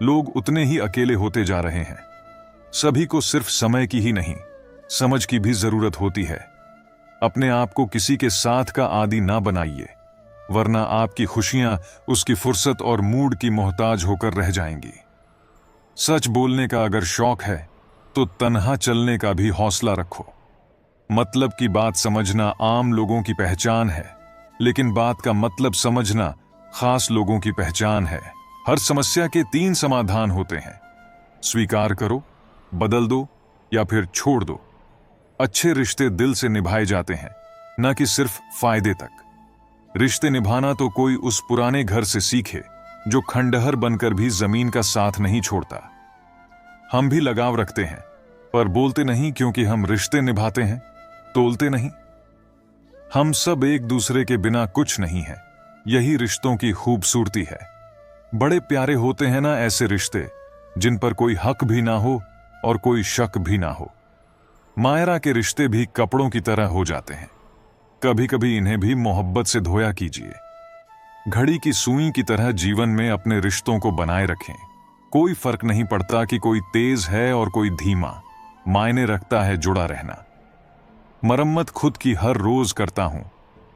लोग उतने ही अकेले होते जा रहे हैं। सभी को सिर्फ समय की ही नहीं, समझ की भी जरूरत होती है। अपने आप को किसी के साथ का आदी ना बनाइए, वरना आपकी खुशियां उसकी फुर्सत और मूड की मोहताज होकर रह जाएंगी। सच बोलने का अगर शौक है तो तन्हा चलने का भी हौसला रखो। मतलब की बात समझना आम लोगों की पहचान है, लेकिन बात का मतलब समझना खास लोगों की पहचान है। हर समस्या के 3 समाधान होते हैं, स्वीकार करो, बदल दो या फिर छोड़ दो। अच्छे रिश्ते दिल से निभाए जाते हैं, न कि सिर्फ फायदे तक। रिश्ते निभाना तो कोई उस पुराने घर से सीखे जो खंडहर बनकर भी जमीन का साथ नहीं छोड़ता। हम भी लगाव रखते हैं, पर बोलते नहीं, क्योंकि हम रिश्ते निभाते हैं, तोलते नहीं। हम सब एक दूसरे के बिना कुछ नहीं है, यही रिश्तों की खूबसूरती है। बड़े प्यारे होते हैं ना ऐसे रिश्ते जिन पर कोई हक भी ना हो और कोई शक भी ना हो। मायरा के रिश्ते भी कपड़ों की तरह हो जाते हैं, कभी कभी इन्हें भी मोहब्बत से धोया कीजिए। घड़ी की सुई की तरह जीवन में अपने रिश्तों को बनाए रखें। कोई फर्क नहीं पड़ता कि कोई तेज है और कोई धीमा, मायने रखता है जुड़ा रहना। मरम्मत खुद की हर रोज करता हूं,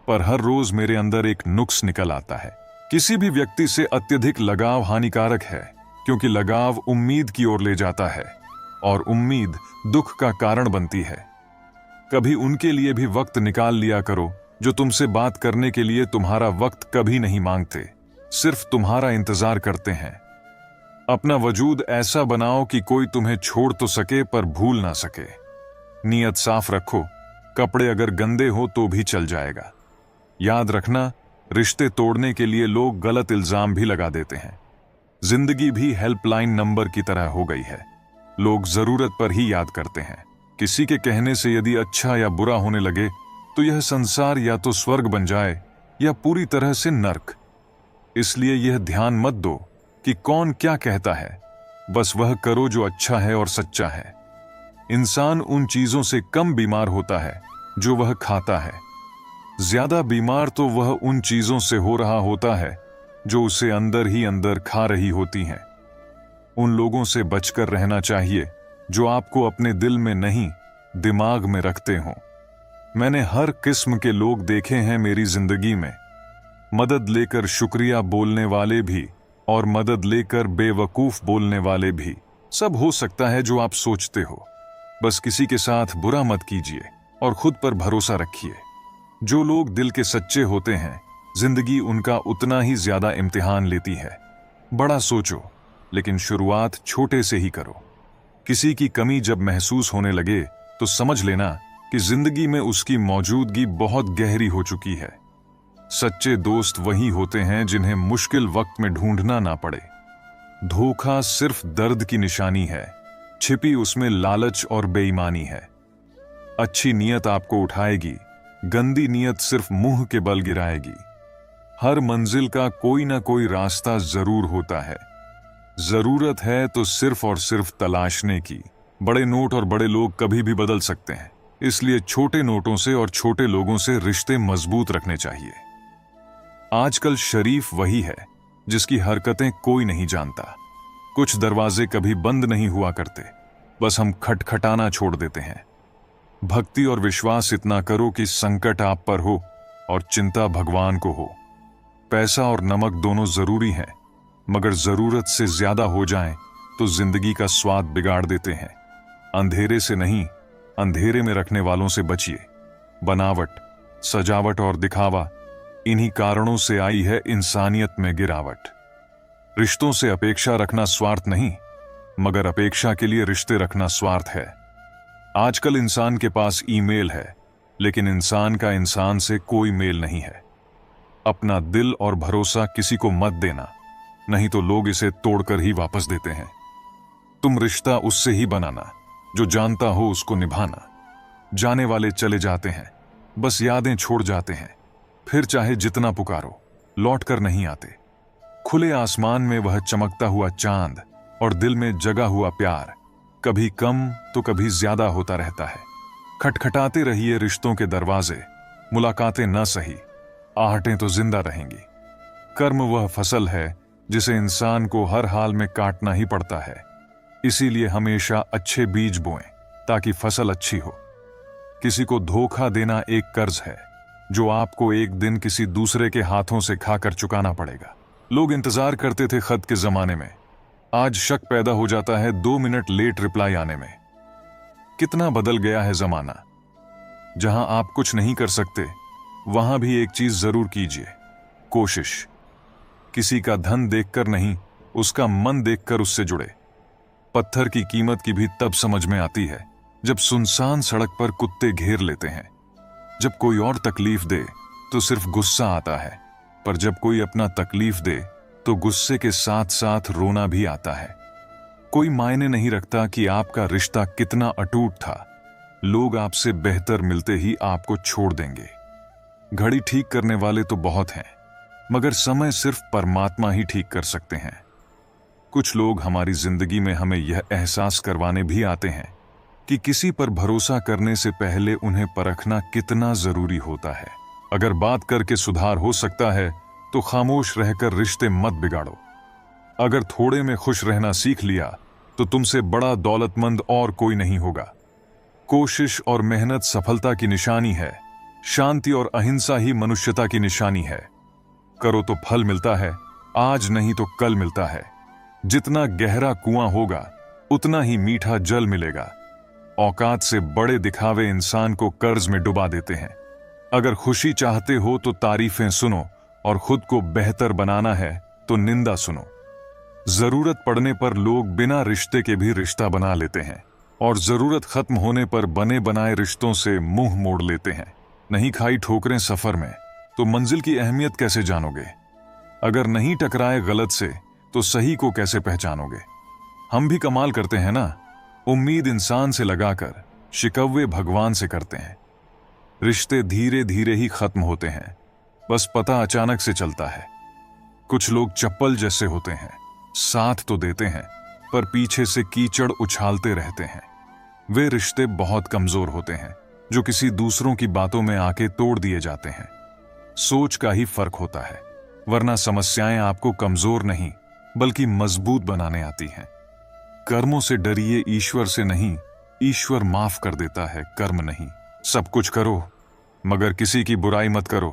पर हर रोज मेरे अंदर एक नुक्स निकल आता है। किसी भी व्यक्ति से अत्यधिक लगाव हानिकारक है, क्योंकि लगाव उम्मीद की ओर ले जाता है और उम्मीद दुख का कारण बनती है। कभी उनके लिए भी वक्त निकाल लिया करो जो तुमसे बात करने के लिए तुम्हारा वक्त कभी नहीं मांगते, सिर्फ तुम्हारा इंतजार करते हैं। अपना वजूद ऐसा बनाओ कि कोई तुम्हें छोड़ तो सके पर भूल ना सके। नीयत साफ रखो, कपड़े अगर गंदे हो तो भी चल जाएगा। याद रखना, रिश्ते तोड़ने के लिए लोग गलत इल्जाम भी लगा देते हैं। जिंदगी भी हेल्पलाइन नंबर की तरह हो गई है, लोग जरूरत पर ही याद करते हैं। किसी के कहने से यदि अच्छा या बुरा होने लगे तो यह संसार या तो स्वर्ग बन जाए या पूरी तरह से नर्क। इसलिए यह ध्यान मत दो कि कौन क्या कहता है, बस वह करो जो अच्छा है और सच्चा है। इंसान उन चीजों से कम बीमार होता है जो वह खाता है, ज्यादा बीमार तो वह उन चीजों से हो रहा होता है जो उसे अंदर ही अंदर खा रही होती हैं। उन लोगों से बचकर रहना चाहिए जो आपको अपने दिल में नहीं, दिमाग में रखते हों। मैंने हर किस्म के लोग देखे हैं मेरी जिंदगी में, मदद लेकर शुक्रिया बोलने वाले भी और मदद लेकर बेवकूफ बोलने वाले भी। सब हो सकता है जो आप सोचते हो, बस किसी के साथ बुरा मत कीजिए और खुद पर भरोसा रखिए। जो लोग दिल के सच्चे होते हैं, जिंदगी उनका उतना ही ज्यादा इम्तिहान लेती है। बड़ा सोचो, लेकिन शुरुआत छोटे से ही करो। किसी की कमी जब महसूस होने लगे तो समझ लेना कि जिंदगी में उसकी मौजूदगी बहुत गहरी हो चुकी है। सच्चे दोस्त वही होते हैं जिन्हें मुश्किल वक्त में ढूंढना ना पड़े। धोखा सिर्फ दर्द की निशानी है, छिपी उसमें लालच और बेईमानी है। अच्छी नीयत आपको उठाएगी, गंदी नीयत सिर्फ मुंह के बल गिराएगी। हर मंजिल का कोई ना कोई रास्ता जरूर होता है। जरूरत है तो सिर्फ और सिर्फ तलाशने की। बड़े नोट और बड़े लोग कभी भी बदल सकते हैं, इसलिए छोटे नोटों से और छोटे लोगों से रिश्ते मजबूत रखने चाहिए। आजकल शरीफ वही है जिसकी हरकतें कोई नहीं जानता। कुछ दरवाजे कभी बंद नहीं हुआ करते, बस हम खटखटाना छोड़ देते हैं। भक्ति और विश्वास इतना करो कि संकट आप पर हो और चिंता भगवान को हो। पैसा और नमक दोनों जरूरी हैं, मगर जरूरत से ज्यादा हो जाएं तो जिंदगी का स्वाद बिगाड़ देते हैं। अंधेरे से नहीं, अंधेरे में रखने वालों से बचिए। बनावट, सजावट और दिखावा, इन्हीं कारणों से आई है इंसानियत में गिरावट। रिश्तों से अपेक्षा रखना स्वार्थ नहीं, मगर अपेक्षा के लिए रिश्ते रखना स्वार्थ है। आजकल इंसान के पास ईमेल है, लेकिन इंसान का इंसान से कोई मेल नहीं है। अपना दिल और भरोसा किसी को मत देना, नहीं तो लोग इसे तोड़कर ही वापस देते हैं। तुम रिश्ता उससे ही बनाना जो जानता हो उसको निभाना। जाने वाले चले जाते हैं, बस यादें छोड़ जाते हैं, फिर चाहे जितना पुकारो लौट कर नहीं आते। खुले आसमान में वह चमकता हुआ चांद और दिल में जगा हुआ प्यार कभी कम तो कभी ज्यादा होता रहता है। खटखटाते रहिए रिश्तों के दरवाजे, मुलाकातें न सही, आहटें तो जिंदा रहेंगी। कर्म वह फसल है जिसे इंसान को हर हाल में काटना ही पड़ता है। इसीलिए हमेशा अच्छे बीज बोएं ताकि फसल अच्छी हो। किसी को धोखा देना एक कर्ज है जो आपको एक दिन किसी दूसरे के हाथों से खाकर चुकाना पड़ेगा। लोग इंतजार करते थे खत के जमाने में, आज शक पैदा हो जाता है 2 मिनट लेट रिप्लाई आने में। कितना बदल गया है जमाना। जहां आप कुछ नहीं कर सकते वहां भी एक चीज जरूर कीजिए, कोशिश। किसी का धन देखकर नहीं, उसका मन देखकर उससे जुड़े। पत्थर की कीमत की भी तब समझ में आती है जब सुनसान सड़क पर कुत्ते घेर लेते हैं। जब कोई और तकलीफ दे तो सिर्फ गुस्सा आता है, पर जब कोई अपना तकलीफ दे तो गुस्से के साथ साथ रोना भी आता है। कोई मायने नहीं रखता कि आपका रिश्ता कितना अटूट था, लोग आपसे बेहतर मिलते ही आपको छोड़ देंगे। घड़ी ठीक करने वाले तो बहुत हैं, मगर समय सिर्फ परमात्मा ही ठीक कर सकते हैं। कुछ लोग हमारी जिंदगी में हमें यह एहसास करवाने भी आते हैं कि किसी पर भरोसा करने से पहले उन्हें परखना कितना जरूरी होता है। अगर बात करके सुधार हो सकता है तो खामोश रहकर रिश्ते मत बिगाड़ो। अगर थोड़े में खुश रहना सीख लिया तो तुमसे बड़ा दौलतमंद और कोई नहीं होगा। कोशिश और मेहनत सफलता की निशानी है, शांति और अहिंसा ही मनुष्यता की निशानी है। करो तो फल मिलता है, आज नहीं तो कल मिलता है। जितना गहरा कुआं होगा उतना ही मीठा जल मिलेगा। औकात से बड़े दिखावे इंसान को कर्ज में डुबा देते हैं। अगर खुशी चाहते हो तो तारीफें सुनो, और खुद को बेहतर बनाना है तो निंदा सुनो। जरूरत पड़ने पर लोग बिना रिश्ते के भी रिश्ता बना लेते हैं, और जरूरत खत्म होने पर बने बनाए रिश्तों से मुंह मोड़ लेते हैं। नहीं खाई ठोकरें सफर में तो मंजिल की अहमियत कैसे जानोगे? अगर नहीं टकराए गलत से तो सही को कैसे पहचानोगे? हम भी कमाल करते हैं ना, उम्मीद इंसान से लगाकर शिकवे भगवान से करते हैं। रिश्ते धीरे धीरे ही खत्म होते हैं, बस पता अचानक से चलता है। कुछ लोग चप्पल जैसे होते हैं, साथ तो देते हैं पर पीछे से कीचड़ उछालते रहते हैं। वे रिश्ते बहुत कमजोर होते हैं जो किसी दूसरों की बातों में आके तोड़ दिए जाते हैं। सोच का ही फर्क होता है, वरना समस्याएं आपको कमजोर नहीं बल्कि मजबूत बनाने आती हैं। कर्मों से डरिए, ईश्वर से नहीं। ईश्वर माफ कर देता है, कर्म नहीं। सब कुछ करो मगर किसी की बुराई मत करो,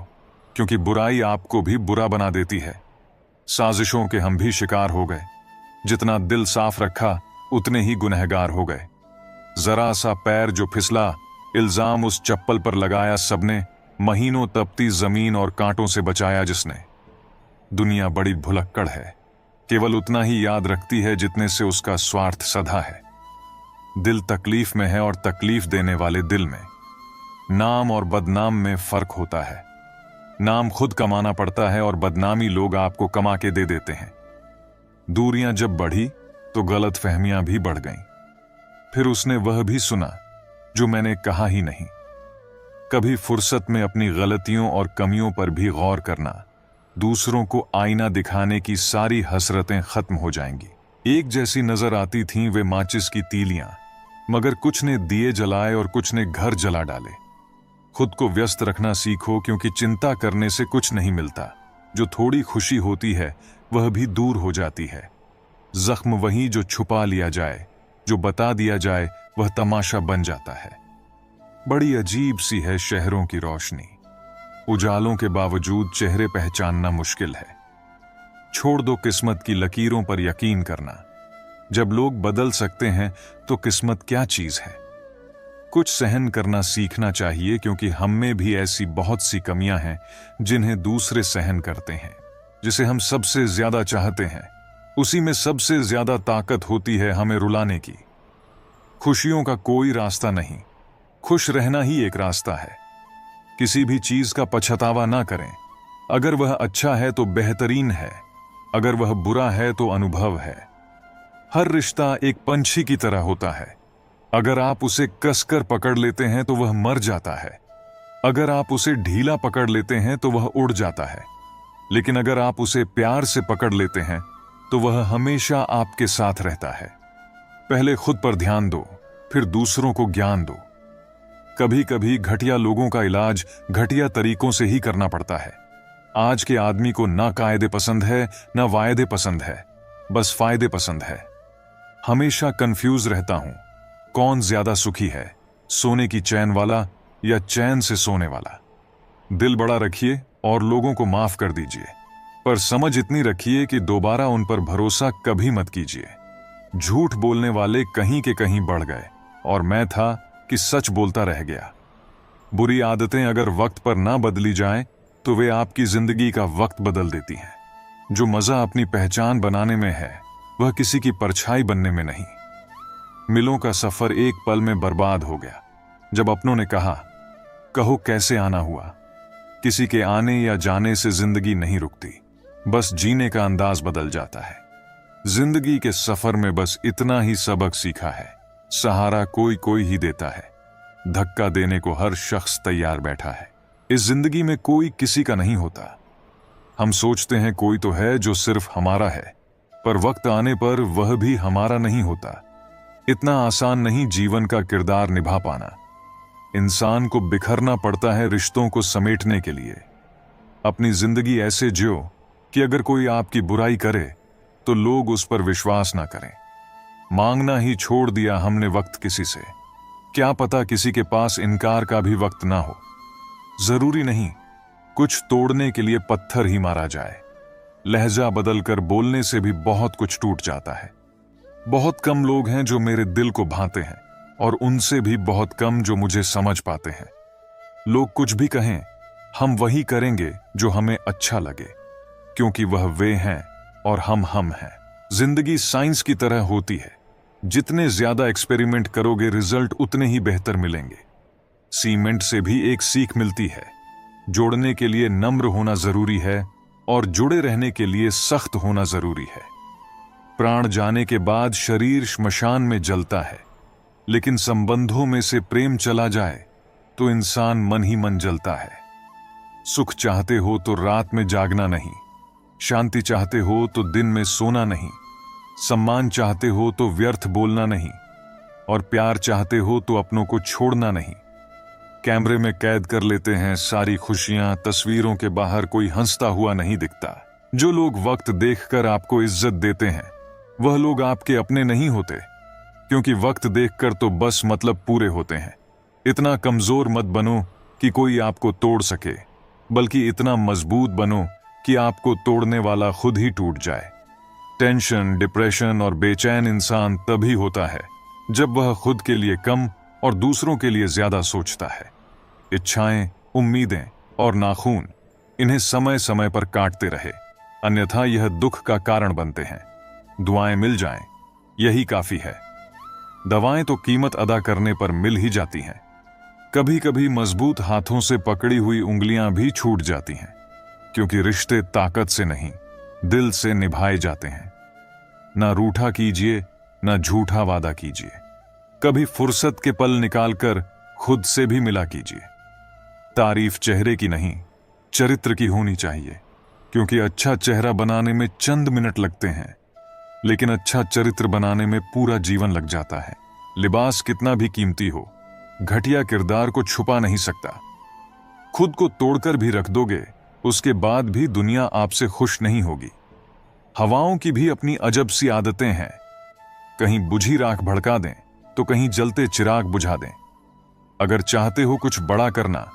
क्योंकि बुराई आपको भी बुरा बना देती है। साजिशों के हम भी शिकार हो गए। जितना दिल साफ रखा उतने ही गुनहगार हो गए। जरा सा पैर जो फिसला, इल्जाम उस चप्पल पर लगाया सबने। महीनों तपती जमीन और कांटों से बचाया जिसने। दुनिया बड़ी भुलक्कड़ है, केवल उतना ही याद रखती है जितने से उसका स्वार्थ सधा है। दिल तकलीफ में है और तकलीफ देने वाले दिल में। नाम और बदनाम में फर्क होता है। नाम खुद कमाना पड़ता है और बदनामी लोग आपको कमा के दे देते हैं। दूरियां जब बढ़ी तो गलतफहमियां भी बढ़ गईं। फिर उसने वह भी सुना जो मैंने कहा ही नहीं। कभी फुर्सत में अपनी गलतियों और कमियों पर भी गौर करना, दूसरों को आईना दिखाने की सारी हसरतें खत्म हो जाएंगी। एक जैसी नजर आती थीं वे माचिस की तीलियां, मगर कुछ ने दिए जलाए और कुछ ने घर जला डाले। खुद को व्यस्त रखना सीखो, क्योंकि चिंता करने से कुछ नहीं मिलता। जो थोड़ी खुशी होती है वह भी दूर हो जाती है। जख्म वही जो छुपा लिया जाए, जो बता दिया जाए वह तमाशा बन जाता है। बड़ी अजीब सी है शहरों की रोशनी। उजालों के बावजूद चेहरे पहचानना मुश्किल है। छोड़ दो किस्मत की लकीरों पर यकीन करना। जब लोग बदल सकते हैं तो किस्मत क्या चीज है। कुछ सहन करना सीखना चाहिए, क्योंकि हम में भी ऐसी बहुत सी कमियां हैं जिन्हें दूसरे सहन करते हैं। जिसे हम सबसे ज्यादा चाहते हैं उसी में सबसे ज्यादा ताकत होती है हमें रुलाने की। खुशियों का कोई रास्ता नहीं, खुश रहना ही एक रास्ता है। किसी भी चीज का पछतावा ना करें। अगर वह अच्छा है तो बेहतरीन है, अगर वह बुरा है तो अनुभव है। हर रिश्ता एक पंछी की तरह होता है। अगर आप उसे कसकर पकड़ लेते हैं तो वह मर जाता है। अगर आप उसे ढीला पकड़ लेते हैं तो वह उड़ जाता है। लेकिन अगर आप उसे प्यार से पकड़ लेते हैं तो वह हमेशा आपके साथ रहता है। पहले खुद पर ध्यान दो, फिर दूसरों को ज्ञान दो। कभी कभी घटिया लोगों का इलाज घटिया तरीकों से ही करना पड़ता है। आज के आदमी को ना कायदे पसंद है ना वायदे पसंद है, बस फायदे पसंद है। हमेशा कंफ्यूज रहता हूं, कौन ज्यादा सुखी है, सोने की चैन वाला या चैन से सोने वाला। दिल बड़ा रखिए और लोगों को माफ कर दीजिए, पर समझ इतनी रखिए कि दोबारा उन पर भरोसा कभी मत कीजिए। झूठ बोलने वाले कहीं के कहीं बढ़ गए और मैं था कि सच बोलता रह गया। बुरी आदतें अगर वक्त पर ना बदली जाएं, तो वे आपकी जिंदगी का वक्त बदल देती हैं। जो मजा अपनी पहचान बनाने में है, वह किसी की परछाई बनने में नहीं। मिलों का सफर एक पल में बर्बाद हो गया जब अपनों ने कहा, कहो कैसे आना हुआ। किसी के आने या जाने से जिंदगी नहीं रुकती, बस जीने का अंदाज बदल जाता है। जिंदगी के सफर में बस इतना ही सबक सीखा है, सहारा कोई कोई ही देता है, धक्का देने को हर शख्स तैयार बैठा है। इस जिंदगी में कोई किसी का नहीं होता। हम सोचते हैं कोई तो है जो सिर्फ हमारा है, पर वक्त आने पर वह भी हमारा नहीं होता। इतना आसान नहीं जीवन का किरदार निभा पाना। इंसान को बिखरना पड़ता है रिश्तों को समेटने के लिए। अपनी जिंदगी ऐसे जियो कि अगर कोई आपकी बुराई करे तो लोग उस पर विश्वास ना करें। मांगना ही छोड़ दिया हमने वक्त किसी से, क्या पता किसी के पास इनकार का भी वक्त ना हो। जरूरी नहीं कुछ तोड़ने के लिए पत्थर ही मारा जाए, लहजा बदलकर बोलने से भी बहुत कुछ टूट जाता है। बहुत कम लोग हैं जो मेरे दिल को भाते हैं और उनसे भी बहुत कम जो मुझे समझ पाते हैं। लोग कुछ भी कहें, हम वही करेंगे जो हमें अच्छा लगे, क्योंकि वह वे हैं और हम हैं। जिंदगी साइंस की तरह होती है, जितने ज्यादा एक्सपेरिमेंट करोगे रिजल्ट उतने ही बेहतर मिलेंगे। सीमेंट से भी एक सीख मिलती है, जोड़ने के लिए नम्र होना जरूरी है और जुड़े रहने के लिए सख्त होना जरूरी है। प्राण जाने के बाद शरीर श्मशान में जलता है, लेकिन संबंधों में से प्रेम चला जाए तो इंसान मन ही मन जलता है। सुख चाहते हो तो रात में जागना नहीं, शांति चाहते हो तो दिन में सोना नहीं, सम्मान चाहते हो तो व्यर्थ बोलना नहीं, और प्यार चाहते हो तो अपनों को छोड़ना नहीं। कैमरे में कैद कर लेते हैं सारी खुशियां, तस्वीरों के बाहर कोई हंसता हुआ नहीं दिखता। जो लोग वक्त देखकर आपको इज्जत देते हैं, वह लोग आपके अपने नहीं होते, क्योंकि वक्त देखकर तो बस मतलब पूरे होते हैं। इतना कमजोर मत बनो कि कोई आपको तोड़ सके, बल्कि इतना मजबूत बनो कि आपको तोड़ने वाला खुद ही टूट जाए। टेंशन, डिप्रेशन और बेचैन इंसान तभी होता है जब वह खुद के लिए कम और दूसरों के लिए ज्यादा सोचता है। इच्छाएं, उम्मीदें और नाखून, इन्हें समय समय पर काटते रहे, अन्यथा यह दुख का कारण बनते हैं। दुआएं मिल जाएं, यही काफी है। दवाएं तो कीमत अदा करने पर मिल ही जाती हैं। कभी कभी मजबूत हाथों से पकड़ी हुई उंगलियां भी छूट जाती हैं, क्योंकि रिश्ते ताकत से नहीं, दिल से निभाए जाते हैं। ना रूठा कीजिए, ना झूठा वादा कीजिए। कभी फुर्सत के पल निकालकर खुद से भी मिला कीजिए। तारीफ चेहरे की नहीं, चरित्र की होनी चाहिए, क्योंकि अच्छा चेहरा बनाने में चंद मिनट लगते हैं, लेकिन अच्छा चरित्र बनाने में पूरा जीवन लग जाता है। लिबास कितना भी कीमती हो, घटिया किरदार को छुपा नहीं सकता। खुद को तोड़कर भी रख दोगे, उसके बाद भी दुनिया आपसे खुश नहीं होगी। हवाओं की भी अपनी अजब सी आदतें हैं, कहीं बुझी राख भड़का दें तो कहीं जलते चिराग बुझा दें। अगर चाहते हो कुछ बड़ा करना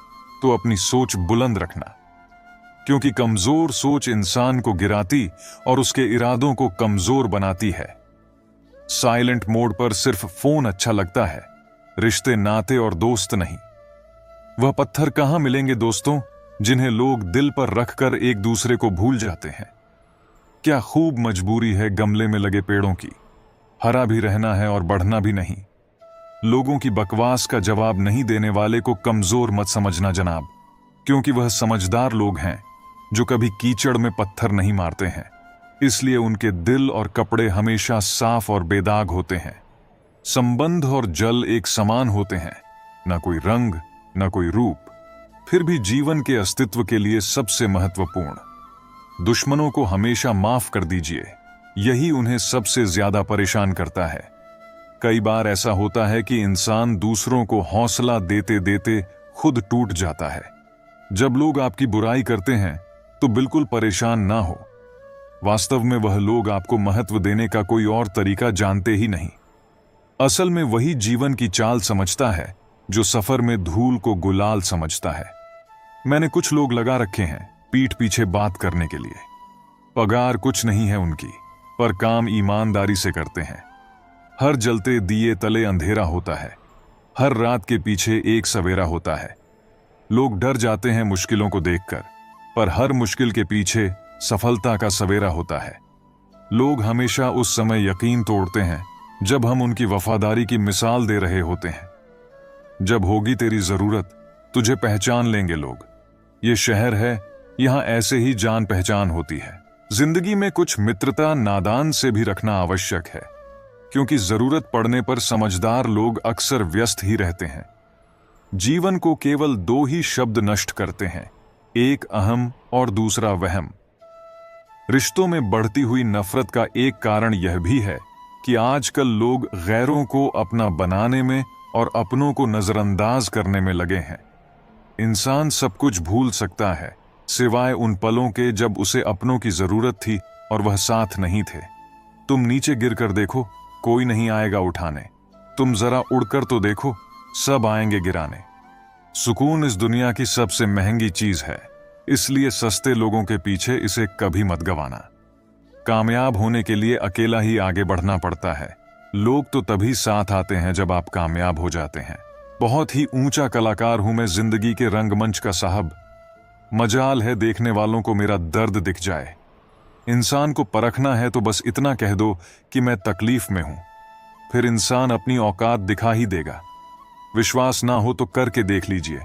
तो अपनी सोच बुलंद रखना, क्योंकि कमजोर सोच इंसान को गिराती और उसके इरादों को कमजोर बनाती है। साइलेंट मोड पर सिर्फ फोन अच्छा लगता है, रिश्ते, नाते और दोस्त नहीं। वह पत्थर कहां मिलेंगे दोस्तों, जिन्हें लोग दिल पर रखकर एक दूसरे को भूल जाते हैं। क्या खूब मजबूरी है गमले में लगे पेड़ों की, हरा भी रहना है और बढ़ना भी नहीं। लोगों की बकवास का जवाब नहीं देने वाले को कमजोर मत समझना जनाब, क्योंकि वह समझदार लोग हैं जो कभी कीचड़ में पत्थर नहीं मारते हैं। इसलिए उनके दिल और कपड़े हमेशा साफ और बेदाग होते हैं। संबंध और जल एक समान होते हैं, ना कोई रंग, ना कोई रूप, फिर भी जीवन के अस्तित्व के लिए सबसे महत्वपूर्ण। दुश्मनों को हमेशा माफ कर दीजिए, यही उन्हें सबसे ज्यादा परेशान करता है। कई बार ऐसा होता है कि इंसान दूसरों को हौसला देते देते खुद टूट जाता है। जब लोग आपकी बुराई करते हैं तो बिल्कुल परेशान ना हो। वास्तव में वह लोग आपको महत्व देने का कोई और तरीका जानते ही नहीं। असल में वही जीवन की चाल समझता है जो सफर में धूल को गुलाल समझता है। मैंने कुछ लोग लगा रखे हैं पीठ पीछे बात करने के लिए। पगार कुछ नहीं है उनकी, पर काम ईमानदारी से करते हैं। हर जलते दिए तले अंधेरा होता है, हर रात के पीछे एक सवेरा होता है। लोग डर जाते हैं मुश्किलों को देखकर, पर हर मुश्किल के पीछे सफलता का सवेरा होता है। लोग हमेशा उस समय यकीन तोड़ते हैं जब हम उनकी वफादारी की मिसाल दे रहे होते हैं। जब होगी तेरी जरूरत, तुझे पहचान लेंगे लोग। ये शहर है, यहां ऐसे ही जान पहचान होती है। जिंदगी में कुछ मित्रता नादान से भी रखना आवश्यक है, क्योंकि जरूरत पड़ने पर समझदार लोग अक्सर व्यस्त ही रहते हैं। जीवन को केवल दो ही शब्द नष्ट करते हैं, एक अहम और दूसरा वहम। रिश्तों में बढ़ती हुई नफरत का एक कारण यह भी है कि आजकल लोग गैरों को अपना बनाने में और अपनों को नजरअंदाज करने में लगे हैं। इंसान सब कुछ भूल सकता है सिवाय उन पलों के जब उसे अपनों की जरूरत थी और वह साथ नहीं थे। तुम नीचे गिरकर देखो, कोई नहीं आएगा उठाने। तुम जरा उड़कर तो देखो, सब आएंगे गिराने। सुकून इस दुनिया की सबसे महंगी चीज है, इसलिए सस्ते लोगों के पीछे इसे कभी मत गंवाना। कामयाब होने के लिए अकेला ही आगे बढ़ना पड़ता है। लोग तो तभी साथ आते हैं जब आप कामयाब हो जाते हैं। बहुत ही ऊंचा कलाकार हूं मैं जिंदगी के रंगमंच का साहब। मजाल है देखने वालों को मेरा दर्द दिख जाए। इंसान को परखना है तो बस इतना कह दो कि मैं तकलीफ में हूं, फिर इंसान अपनी औकात दिखा ही देगा। विश्वास ना हो तो करके देख लीजिए।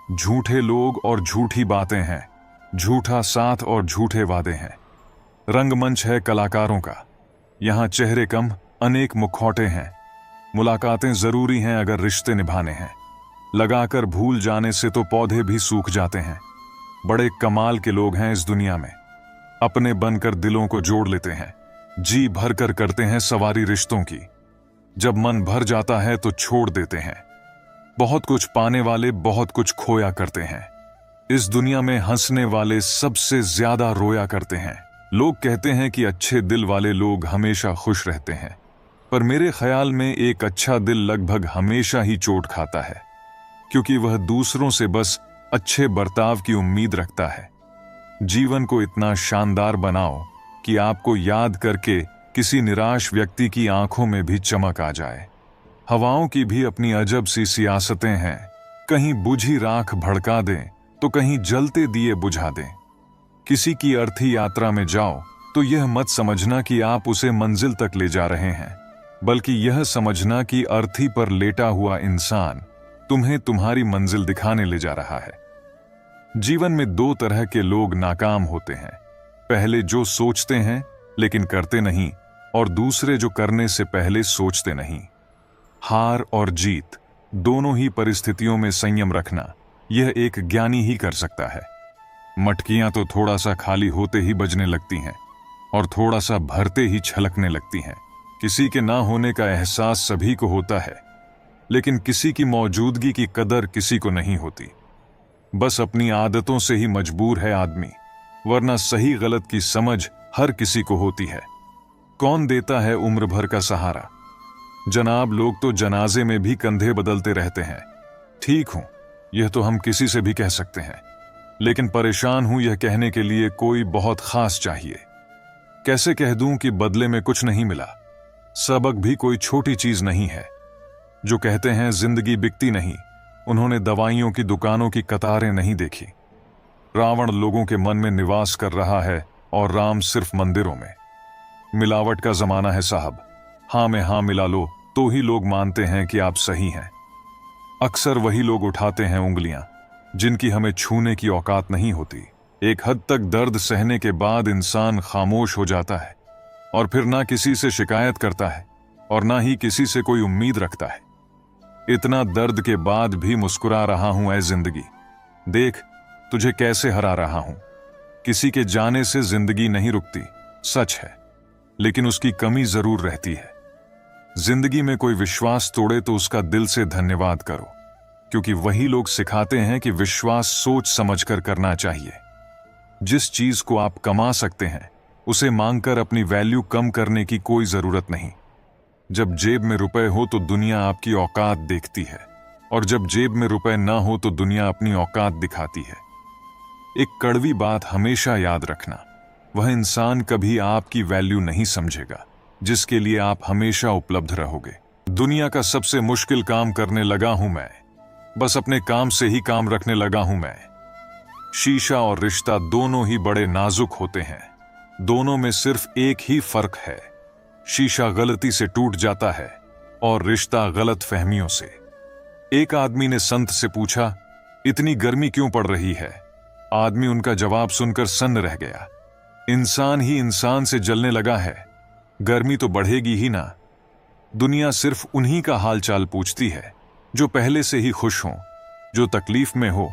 झूठे लोग और झूठी बातें हैं, झूठा साथ और झूठे वादे हैं। रंगमंच है कलाकारों का, यहां चेहरे कम अनेक मुखौटे हैं। मुलाकातें जरूरी हैं अगर रिश्ते निभाने हैं। लगाकर भूल जाने से तो पौधे भी सूख जाते हैं। बड़े कमाल के लोग हैं इस दुनिया में, अपने बनकर दिलों को जोड़ लेते हैं। जी भर कर करते हैं सवारी रिश्तों की, जब मन भर जाता है तो छोड़ देते हैं। बहुत कुछ पाने वाले बहुत कुछ खोया करते हैं। इस दुनिया में हंसने वाले सबसे ज्यादा रोया करते हैं। लोग कहते हैं कि अच्छे दिल वाले लोग हमेशा खुश रहते हैं, पर मेरे ख्याल में एक अच्छा दिल लगभग हमेशा ही चोट खाता है, क्योंकि वह दूसरों से बस अच्छे बर्ताव की उम्मीद रखता है। जीवन को इतना शानदार बनाओ कि आपको याद करके किसी निराश व्यक्ति की आंखों में भी चमक आ जाए। हवाओं की भी अपनी अजब सी सियासतें हैं, कहीं बुझी राख भड़का दें तो कहीं जलते दिए बुझा दें। किसी की अर्थी यात्रा में जाओ तो यह मत समझना कि आप उसे मंजिल तक ले जा रहे हैं, बल्कि यह समझना कि अर्थी पर लेटा हुआ इंसान तुम्हें तुम्हारी मंजिल दिखाने ले जा रहा है। जीवन में दो तरह के लोग नाकाम होते हैं, पहले जो सोचते हैं लेकिन करते नहीं, और दूसरे जो करने से पहले सोचते नहीं। हार और जीत दोनों ही परिस्थितियों में संयम रखना यह एक ज्ञानी ही कर सकता है। मटकियां तो थोड़ा सा खाली होते ही बजने लगती हैं और थोड़ा सा भरते ही छलकने लगती हैं। किसी के ना होने का एहसास सभी को होता है, लेकिन किसी की मौजूदगी की कदर किसी को नहीं होती। बस अपनी आदतों से ही मजबूर है आदमी, वरना सही गलत की समझ हर किसी को होती है। कौन देता है उम्र भर का सहारा? जनाब, लोग तो जनाजे में भी कंधे बदलते रहते हैं। ठीक हूं, यह तो हम किसी से भी कह सकते हैं, लेकिन परेशान हूं यह कहने के लिए कोई बहुत खास चाहिए। कैसे कह दूं कि बदले में कुछ नहीं मिला? सबक भी कोई छोटी चीज नहीं है। जो कहते हैं जिंदगी बिकती नहीं, उन्होंने दवाइयों की दुकानों की कतारें नहीं देखी। रावण लोगों के मन में निवास कर रहा है और राम सिर्फ मंदिरों में। मिलावट का जमाना है साहब, हाँ में हाँ मिला लो तो ही लोग मानते हैं कि आप सही हैं। अक्सर वही लोग उठाते हैं उंगलियां जिनकी हमें छूने की औकात नहीं होती। एक हद तक दर्द सहने के बाद इंसान खामोश हो जाता है और फिर ना किसी से शिकायत करता है और ना ही किसी से कोई उम्मीद रखता है। इतना दर्द के बाद भी मुस्कुरा रहा हूं ऐ जिंदगी, देख तुझे कैसे हरा रहा हूं। किसी के जाने से जिंदगी नहीं रुकती, सच है, लेकिन उसकी कमी जरूर रहती है। जिंदगी में कोई विश्वास तोड़े तो उसका दिल से धन्यवाद करो, क्योंकि वही लोग सिखाते हैं कि विश्वास सोच समझकर करना चाहिए। जिस चीज को आप कमा सकते हैं उसे मांगकर अपनी वैल्यू कम करने की कोई जरूरत नहीं। जब जेब में रुपए हो तो दुनिया आपकी औकात देखती है, और जब जेब में रुपए ना हो तो दुनिया अपनी औकात दिखाती है। एक कड़वी बात हमेशा याद रखना, वह इंसान कभी आपकी वैल्यू नहीं समझेगा जिसके लिए आप हमेशा उपलब्ध रहोगे। दुनिया का सबसे मुश्किल काम करने लगा हूं मैं, बस अपने काम से ही काम रखने लगा हूं मैं। शीशा और रिश्ता दोनों ही बड़े नाजुक होते हैं, दोनों में सिर्फ एक ही फर्क है, शीशा गलती से टूट जाता है और रिश्ता गलत फहमियों से। एक आदमी ने संत से पूछा, इतनी गर्मी क्यों पड़ रही है? आदमी उनका जवाब सुनकर सन्न रह गया। इंसान ही इंसान से जलने लगा है, गर्मी तो बढ़ेगी ही ना। दुनिया सिर्फ उन्हीं का हालचाल पूछती है जो पहले से ही खुश हों, जो तकलीफ में हो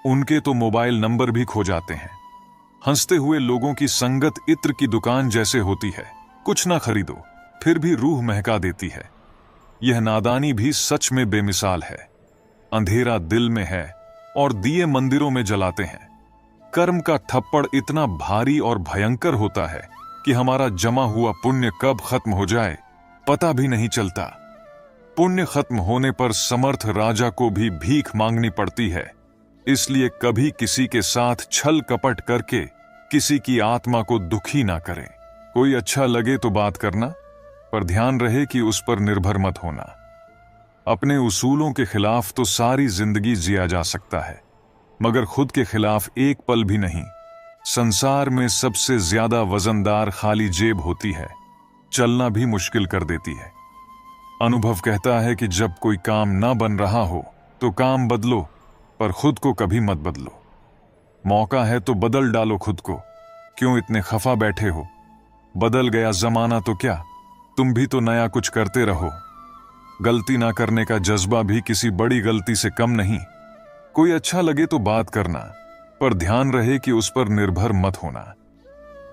उनके तो मोबाइल नंबर भी खो जाते हैं। हंसते हुए लोगों की संगत इत्र की दुकान जैसे होती है, कुछ ना खरीदो फिर भी रूह महका देती है। यह नादानी भी सच में बेमिसाल है। अंधेरा दिल में है और दिए मंदिरों में जलाते हैं। कर्म का थप्पड़ इतना भारी और भयंकर होता है कि हमारा जमा हुआ पुण्य कब खत्म हो जाए पता भी नहीं चलता। पुण्य खत्म होने पर समर्थ राजा को भी भीख मांगनी पड़ती है। इसलिए कभी किसी के साथ छल कपट करके किसी की आत्मा को दुखी ना करें। कोई अच्छा लगे तो बात करना, पर ध्यान रहे कि उस पर निर्भर मत होना। अपने उसूलों के खिलाफ तो सारी जिंदगी जिया जा सकता है, मगर खुद के खिलाफ एक पल भी नहीं। संसार में सबसे ज्यादा वजनदार खाली जेब होती है, चलना भी मुश्किल कर देती है। अनुभव कहता है कि जब कोई काम ना बन रहा हो तो काम बदलो, पर खुद को कभी मत बदलो। मौका है तो बदल डालो खुद को, क्यों इतने खफा बैठे हो? बदल गया जमाना तो क्या, तुम भी तो नया कुछ करते रहो। गलती ना करने का जज्बा भी किसी बड़ी गलती से कम नहीं। कोई अच्छा लगे तो बात करना, पर ध्यान रहे कि उस पर निर्भर मत होना।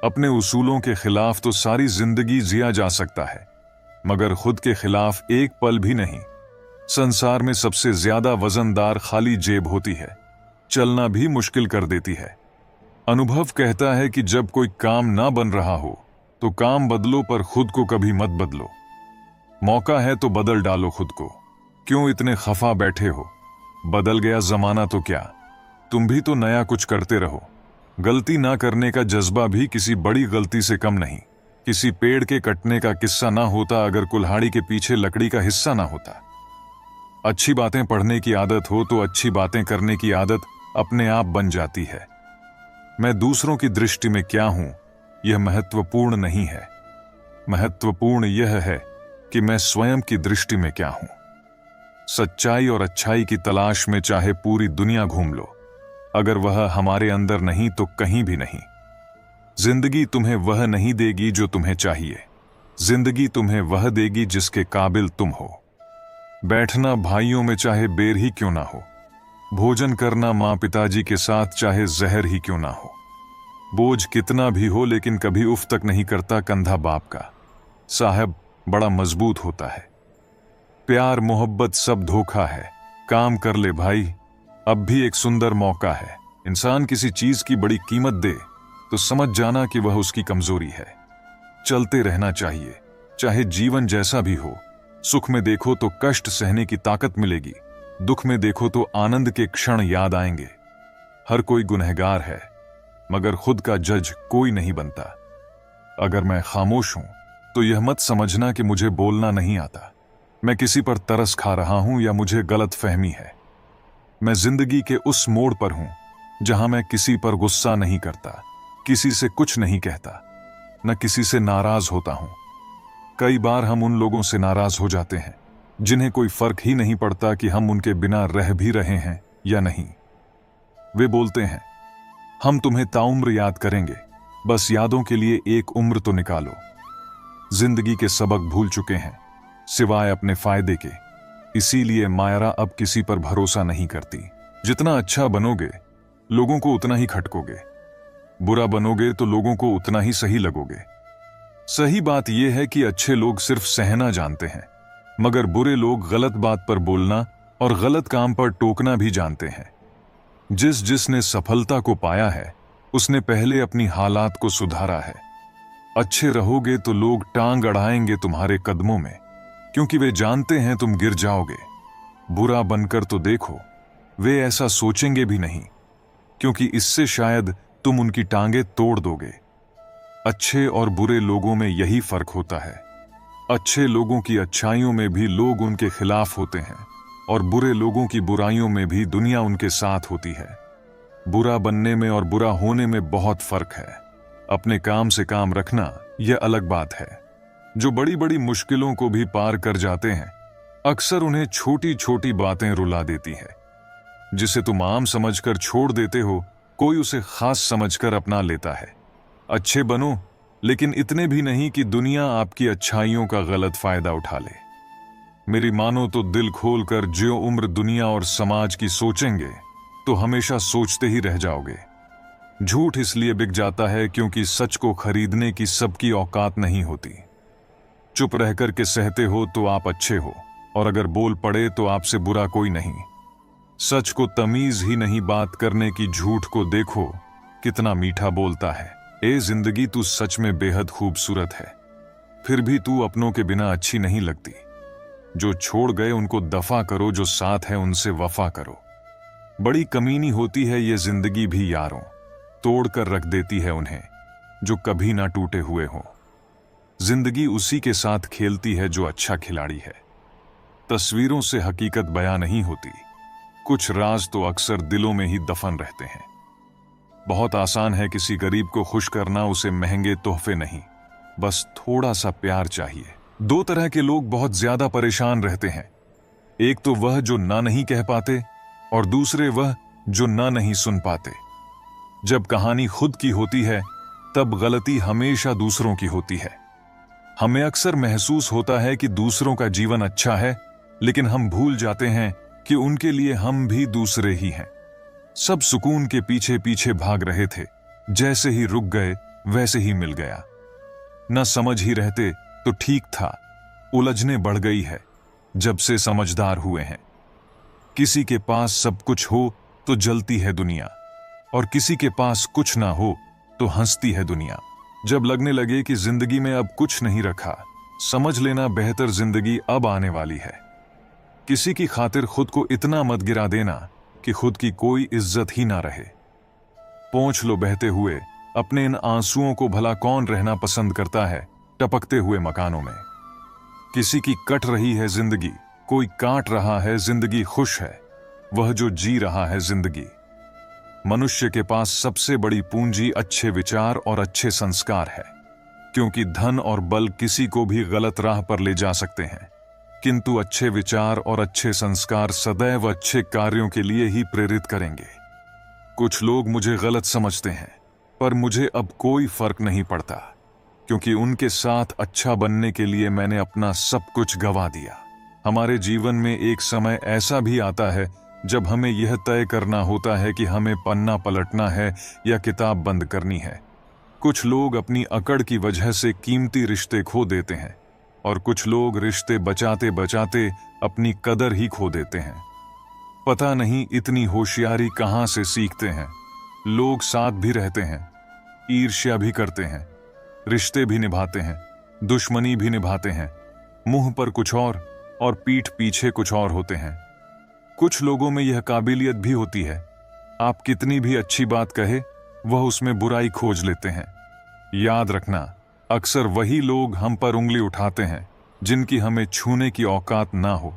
अपने उसूलों के खिलाफ तो सारी जिंदगी जिया जा सकता है, मगर खुद के खिलाफ एक पल भी नहीं। संसार में सबसे ज्यादा वजनदार खाली जेब होती है, चलना भी मुश्किल कर देती है। अनुभव कहता है कि जब कोई काम ना बन रहा हो तो काम बदलो, पर खुद को कभी मत बदलो। मौका है तो बदल डालो खुद को, क्यों इतने खफा बैठे हो? बदल गया जमाना तो क्या, तुम भी तो नया कुछ करते रहो। गलती ना करने का जज्बा भी किसी बड़ी गलती से कम नहीं। किसी पेड़ के कटने का किस्सा ना होता अगर कुल्हाड़ी के पीछे लकड़ी का हिस्सा ना होता। अच्छी बातें पढ़ने की आदत हो तो अच्छी बातें करने की आदत अपने आप बन जाती है। मैं दूसरों की दृष्टि में क्या हूं यह महत्वपूर्ण नहीं है, महत्वपूर्ण यह है कि मैं स्वयं की दृष्टि में क्या हूं। सच्चाई और अच्छाई की तलाश में चाहे पूरी दुनिया घूम लो, अगर वह हमारे अंदर नहीं तो कहीं भी नहीं। जिंदगी तुम्हें वह नहीं देगी जो तुम्हें चाहिए, जिंदगी तुम्हें वह देगी जिसके काबिल तुम हो। बैठना भाइयों में चाहे बेर ही क्यों ना हो, भोजन करना माँ पिताजी के साथ चाहे जहर ही क्यों ना हो। बोझ कितना भी हो लेकिन कभी उफ तक नहीं करता कंधा बाप का, साहब बड़ा मजबूत होता है। प्यार मोहब्बत सब धोखा है, काम कर ले भाई, अब भी एक सुंदर मौका है। इंसान किसी चीज की बड़ी कीमत दे तो समझ जाना कि वह उसकी कमजोरी है। चलते रहना चाहिए, चाहे जीवन जैसा भी हो। सुख में देखो तो कष्ट सहने की ताकत मिलेगी, दुख में देखो तो आनंद के क्षण याद आएंगे। हर कोई गुनहगार है, मगर खुद का जज कोई नहीं बनता। अगर मैं खामोश हूं तो यह मत समझना कि मुझे बोलना नहीं आता, मैं किसी पर तरस खा रहा हूं या मुझे गलत फहमी है। मैं जिंदगी के उस मोड़ पर हूं जहां मैं किसी पर गुस्सा नहीं करता, किसी से कुछ नहीं कहता, न किसी से नाराज होता हूं। कई बार हम उन लोगों से नाराज हो जाते हैं जिन्हें कोई फर्क ही नहीं पड़ता कि हम उनके बिना रह भी रहे हैं या नहीं। वे बोलते हैं, हम तुम्हें ताउम्र याद करेंगे, बस यादों के लिए एक उम्र तो निकालो। जिंदगी के सबक भूल चुके हैं सिवाय अपने फायदे के, इसीलिए मायरा अब किसी पर भरोसा नहीं करती। जितना अच्छा बनोगे लोगों को उतना ही खटकोगे, बुरा बनोगे तो लोगों को उतना ही सही लगोगे। सही बात यह है कि अच्छे लोग सिर्फ सहना जानते हैं, मगर बुरे लोग गलत बात पर बोलना और गलत काम पर टोकना भी जानते हैं। जिसने सफलता को पाया है उसने पहले अपनी हालात को सुधारा है। अच्छे रहोगे तो लोग टांग अड़ाएंगे तुम्हारे कदमों में, क्योंकि वे जानते हैं तुम गिर जाओगे। बुरा बनकर तो देखो, वे ऐसा सोचेंगे भी नहीं, क्योंकि इससे शायद तुम उनकी टांगे तोड़ दोगे। अच्छे और बुरे लोगों में यही फर्क होता है। अच्छे लोगों की अच्छाइयों में भी लोग उनके खिलाफ होते हैं, और बुरे लोगों की बुराइयों में भी दुनिया उनके साथ होती है। बुरा बनने में और बुरा होने में बहुत फर्क है। अपने काम से काम रखना यह अलग बात है। जो बड़ी बड़ी मुश्किलों को भी पार कर जाते हैं, अक्सर उन्हें छोटी छोटी बातें रुला देती है। जिसे तुम आम समझकर छोड़ देते हो, कोई उसे खास समझकर अपना लेता है। अच्छे बनो, लेकिन इतने भी नहीं कि दुनिया आपकी अच्छाइयों का गलत फायदा उठा ले। मेरी मानो तो दिल खोलकर जो उम्र दुनिया और समाज की सोचेंगे, तो हमेशा सोचते ही रह जाओगे। झूठ इसलिए बिक जाता है क्योंकि सच को खरीदने की सबकी औकात नहीं होती। चुप रहकर के सहते हो तो आप अच्छे हो, और अगर बोल पड़े तो आपसे बुरा कोई नहीं। सच को तमीज ही नहीं बात करने की, झूठ को देखो कितना मीठा बोलता है। ए जिंदगी, तू सच में बेहद खूबसूरत है, फिर भी तू अपनों के बिना अच्छी नहीं लगती। जो छोड़ गए उनको दफा करो, जो साथ है उनसे वफा करो। बड़ी कमीनी होती है ये जिंदगी भी यारों, तोड़ कर रख देती है उन्हें जो कभी ना टूटे हुए हों। जिंदगी उसी के साथ खेलती है जो अच्छा खिलाड़ी है। तस्वीरों से हकीकत बयां नहीं होती, कुछ राज तो अक्सर दिलों में ही दफन रहते हैं। बहुत आसान है किसी गरीब को खुश करना, उसे महंगे तोहफे नहीं, बस थोड़ा सा प्यार चाहिए। दो तरह के लोग बहुत ज्यादा परेशान रहते हैं, एक तो वह जो ना नहीं कह पाते, और दूसरे वह जो ना नहीं सुन पाते। जब कहानी खुद की होती है, तब गलती हमेशा दूसरों की होती है। हमें अक्सर महसूस होता है कि दूसरों का जीवन अच्छा है, लेकिन हम भूल जाते हैं कि उनके लिए हम भी दूसरे ही हैं। सब सुकून के पीछे पीछे भाग रहे थे, जैसे ही रुक गए वैसे ही मिल गया। न समझ ही रहते तो ठीक था, उलझने बढ़ गई है जब से समझदार हुए हैं। किसी के पास सब कुछ हो तो जलती है दुनिया, और किसी के पास कुछ ना हो तो हंसती है दुनिया। जब लगने लगे कि जिंदगी में अब कुछ नहीं रखा, समझ लेना बेहतर जिंदगी अब आने वाली है। किसी की खातिर खुद को इतना मत गिरा देना कि खुद की कोई इज्जत ही ना रहे। पोंछ लो बहते हुए अपने इन आंसुओं को, भला कौन रहना पसंद करता है टपकते हुए मकानों में। किसी की कट रही है जिंदगी, कोई काट रहा है जिंदगी, खुश है वह जो जी रहा है जिंदगी। मनुष्य के पास सबसे बड़ी पूंजी अच्छे विचार और अच्छे संस्कार है, क्योंकि धन और बल किसी को भी गलत राह पर ले जा सकते हैं, किंतु अच्छे विचार और अच्छे संस्कार सदैव अच्छे कार्यों के लिए ही प्रेरित करेंगे। कुछ लोग मुझे गलत समझते हैं, पर मुझे अब कोई फर्क नहीं पड़ता, क्योंकि उनके साथ अच्छा बनने के लिए मैंने अपना सब कुछ गंवा दिया। हमारे जीवन में एक समय ऐसा भी आता है जब हमें यह तय करना होता है कि हमें पन्ना पलटना है या किताब बंद करनी है। कुछ लोग अपनी अकड़ की वजह से कीमती रिश्ते खो देते हैं, और कुछ लोग रिश्ते बचाते बचाते अपनी कदर ही खो देते हैं। पता नहीं इतनी होशियारी कहां से सीखते हैं। लोग साथ भी रहते हैं, ईर्ष्या भी करते हैं, रिश्ते भी निभाते हैं, दुश्मनी भी निभाते हैं, मुंह पर कुछ और पीठ पीछे कुछ और होते हैं। कुछ लोगों में यह काबिलियत भी होती है, आप कितनी भी अच्छी बात कहे वह उसमें बुराई खोज लेते हैं। याद रखना, अक्सर वही लोग हम पर उंगली उठाते हैं जिनकी हमें छूने की औकात ना हो।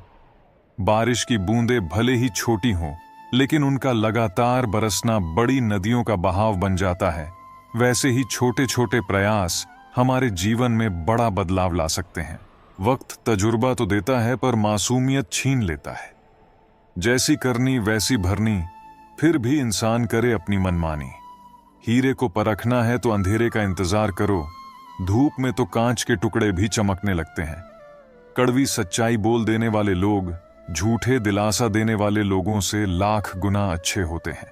बारिश की बूंदें भले ही छोटी हों, लेकिन उनका लगातार बरसना बड़ी नदियों का बहाव बन जाता है। वैसे ही छोटे छोटे प्रयास हमारे जीवन में बड़ा बदलाव ला सकते हैं। वक्त तजुर्बा तो देता है, पर मासूमियत छीन लेता है। जैसी करनी वैसी भरनी, फिर भी इंसान करे अपनी मनमानी। हीरे को परखना है तो अंधेरे का इंतजार करो, धूप में तो कांच के टुकड़े भी चमकने लगते हैं। कड़वी सच्चाई बोल देने वाले लोग झूठे दिलासा देने वाले लोगों से लाख गुना अच्छे होते हैं।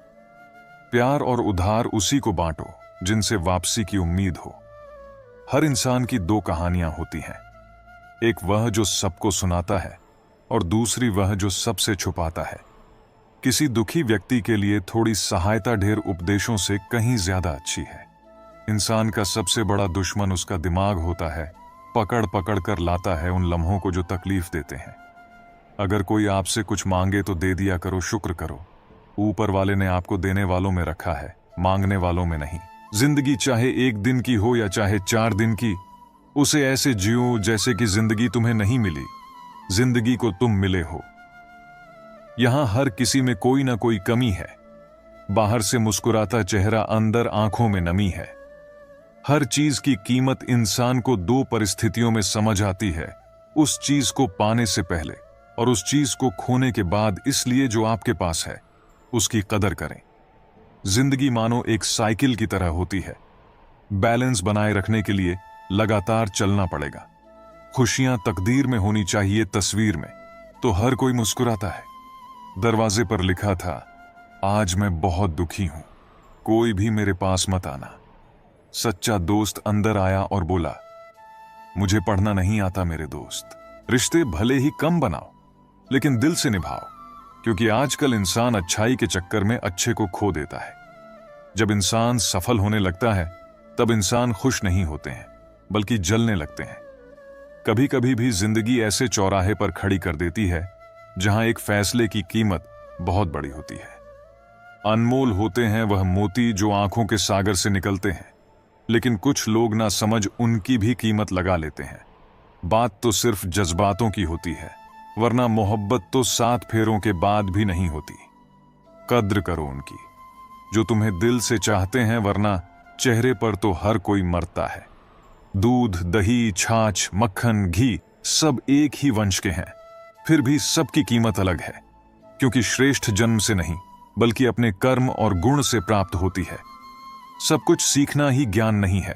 प्यार और उधार उसी को बांटो जिनसे वापसी की उम्मीद हो। हर इंसान की दो कहानियां होती हैं, एक वह जो सबको सुनाता है, और दूसरी वह जो सबसे छुपाता है। किसी दुखी व्यक्ति के लिए थोड़ी सहायता ढेर उपदेशों से कहीं ज्यादा अच्छी है। इंसान का सबसे बड़ा दुश्मन उसका दिमाग होता है, पकड़ पकड़ कर लाता है उन लम्हों को जो तकलीफ देते हैं। अगर कोई आपसे कुछ मांगे तो दे दिया करो, शुक्र करो। ऊपर वाले ने आपको देने वालों में रखा है, मांगने वालों में नहीं। जिंदगी चाहे 1 दिन की हो या चाहे 4 दिन की, उसे ऐसे जियो जैसे कि जिंदगी तुम्हें नहीं मिली, जिंदगी को तुम मिले हो। यहां हर किसी में कोई ना कोई कमी है। बाहर से मुस्कुराता चेहरा, अंदर आंखों में नमी है। हर चीज की कीमत इंसान को 2 परिस्थितियों में समझ आती है, उस चीज को पाने से पहले और उस चीज को खोने के बाद। इसलिए जो आपके पास है उसकी कदर करें। जिंदगी मानो एक साइकिल की तरह होती है। बैलेंस बनाए रखने के लिए लगातार चलना पड़ेगा। खुशियां तकदीर में होनी चाहिए, तस्वीर में। तो हर कोई मुस्कुराता है। दरवाजे पर लिखा था, आज मैं बहुत दुखी हूं, कोई भी मेरे पास मत आना। सच्चा दोस्त अंदर आया और बोला, मुझे पढ़ना नहीं आता मेरे दोस्त। रिश्ते भले ही कम बनाओ लेकिन दिल से निभाओ, क्योंकि आजकल इंसान अच्छाई के चक्कर में अच्छे को खो देता है। जब इंसान सफल होने लगता है तब इंसान खुश नहीं होते हैं बल्कि जलने लगते हैं। कभी कभी भी जिंदगी ऐसे चौराहे पर खड़ी कर देती है जहां एक फैसले की कीमत बहुत बड़ी होती है। अनमोल होते हैं वह मोती जो आंखों के सागर से निकलते हैं, लेकिन कुछ लोग ना समझ उनकी भी कीमत लगा लेते हैं। बात तो सिर्फ जज्बातों की होती है, वरना मोहब्बत तो 7 फेरों के बाद भी नहीं होती। कद्र करो उनकी जो तुम्हें दिल से चाहते हैं, वरना चेहरे पर तो हर कोई मरता है। दूध, दही, छाछ, मक्खन, घी सब एक ही वंश के हैं, फिर भी सबकी कीमत अलग है, क्योंकि श्रेष्ठ जन्म से नहीं बल्कि अपने कर्म और गुण से प्राप्त होती है। सब कुछ सीखना ही ज्ञान नहीं है,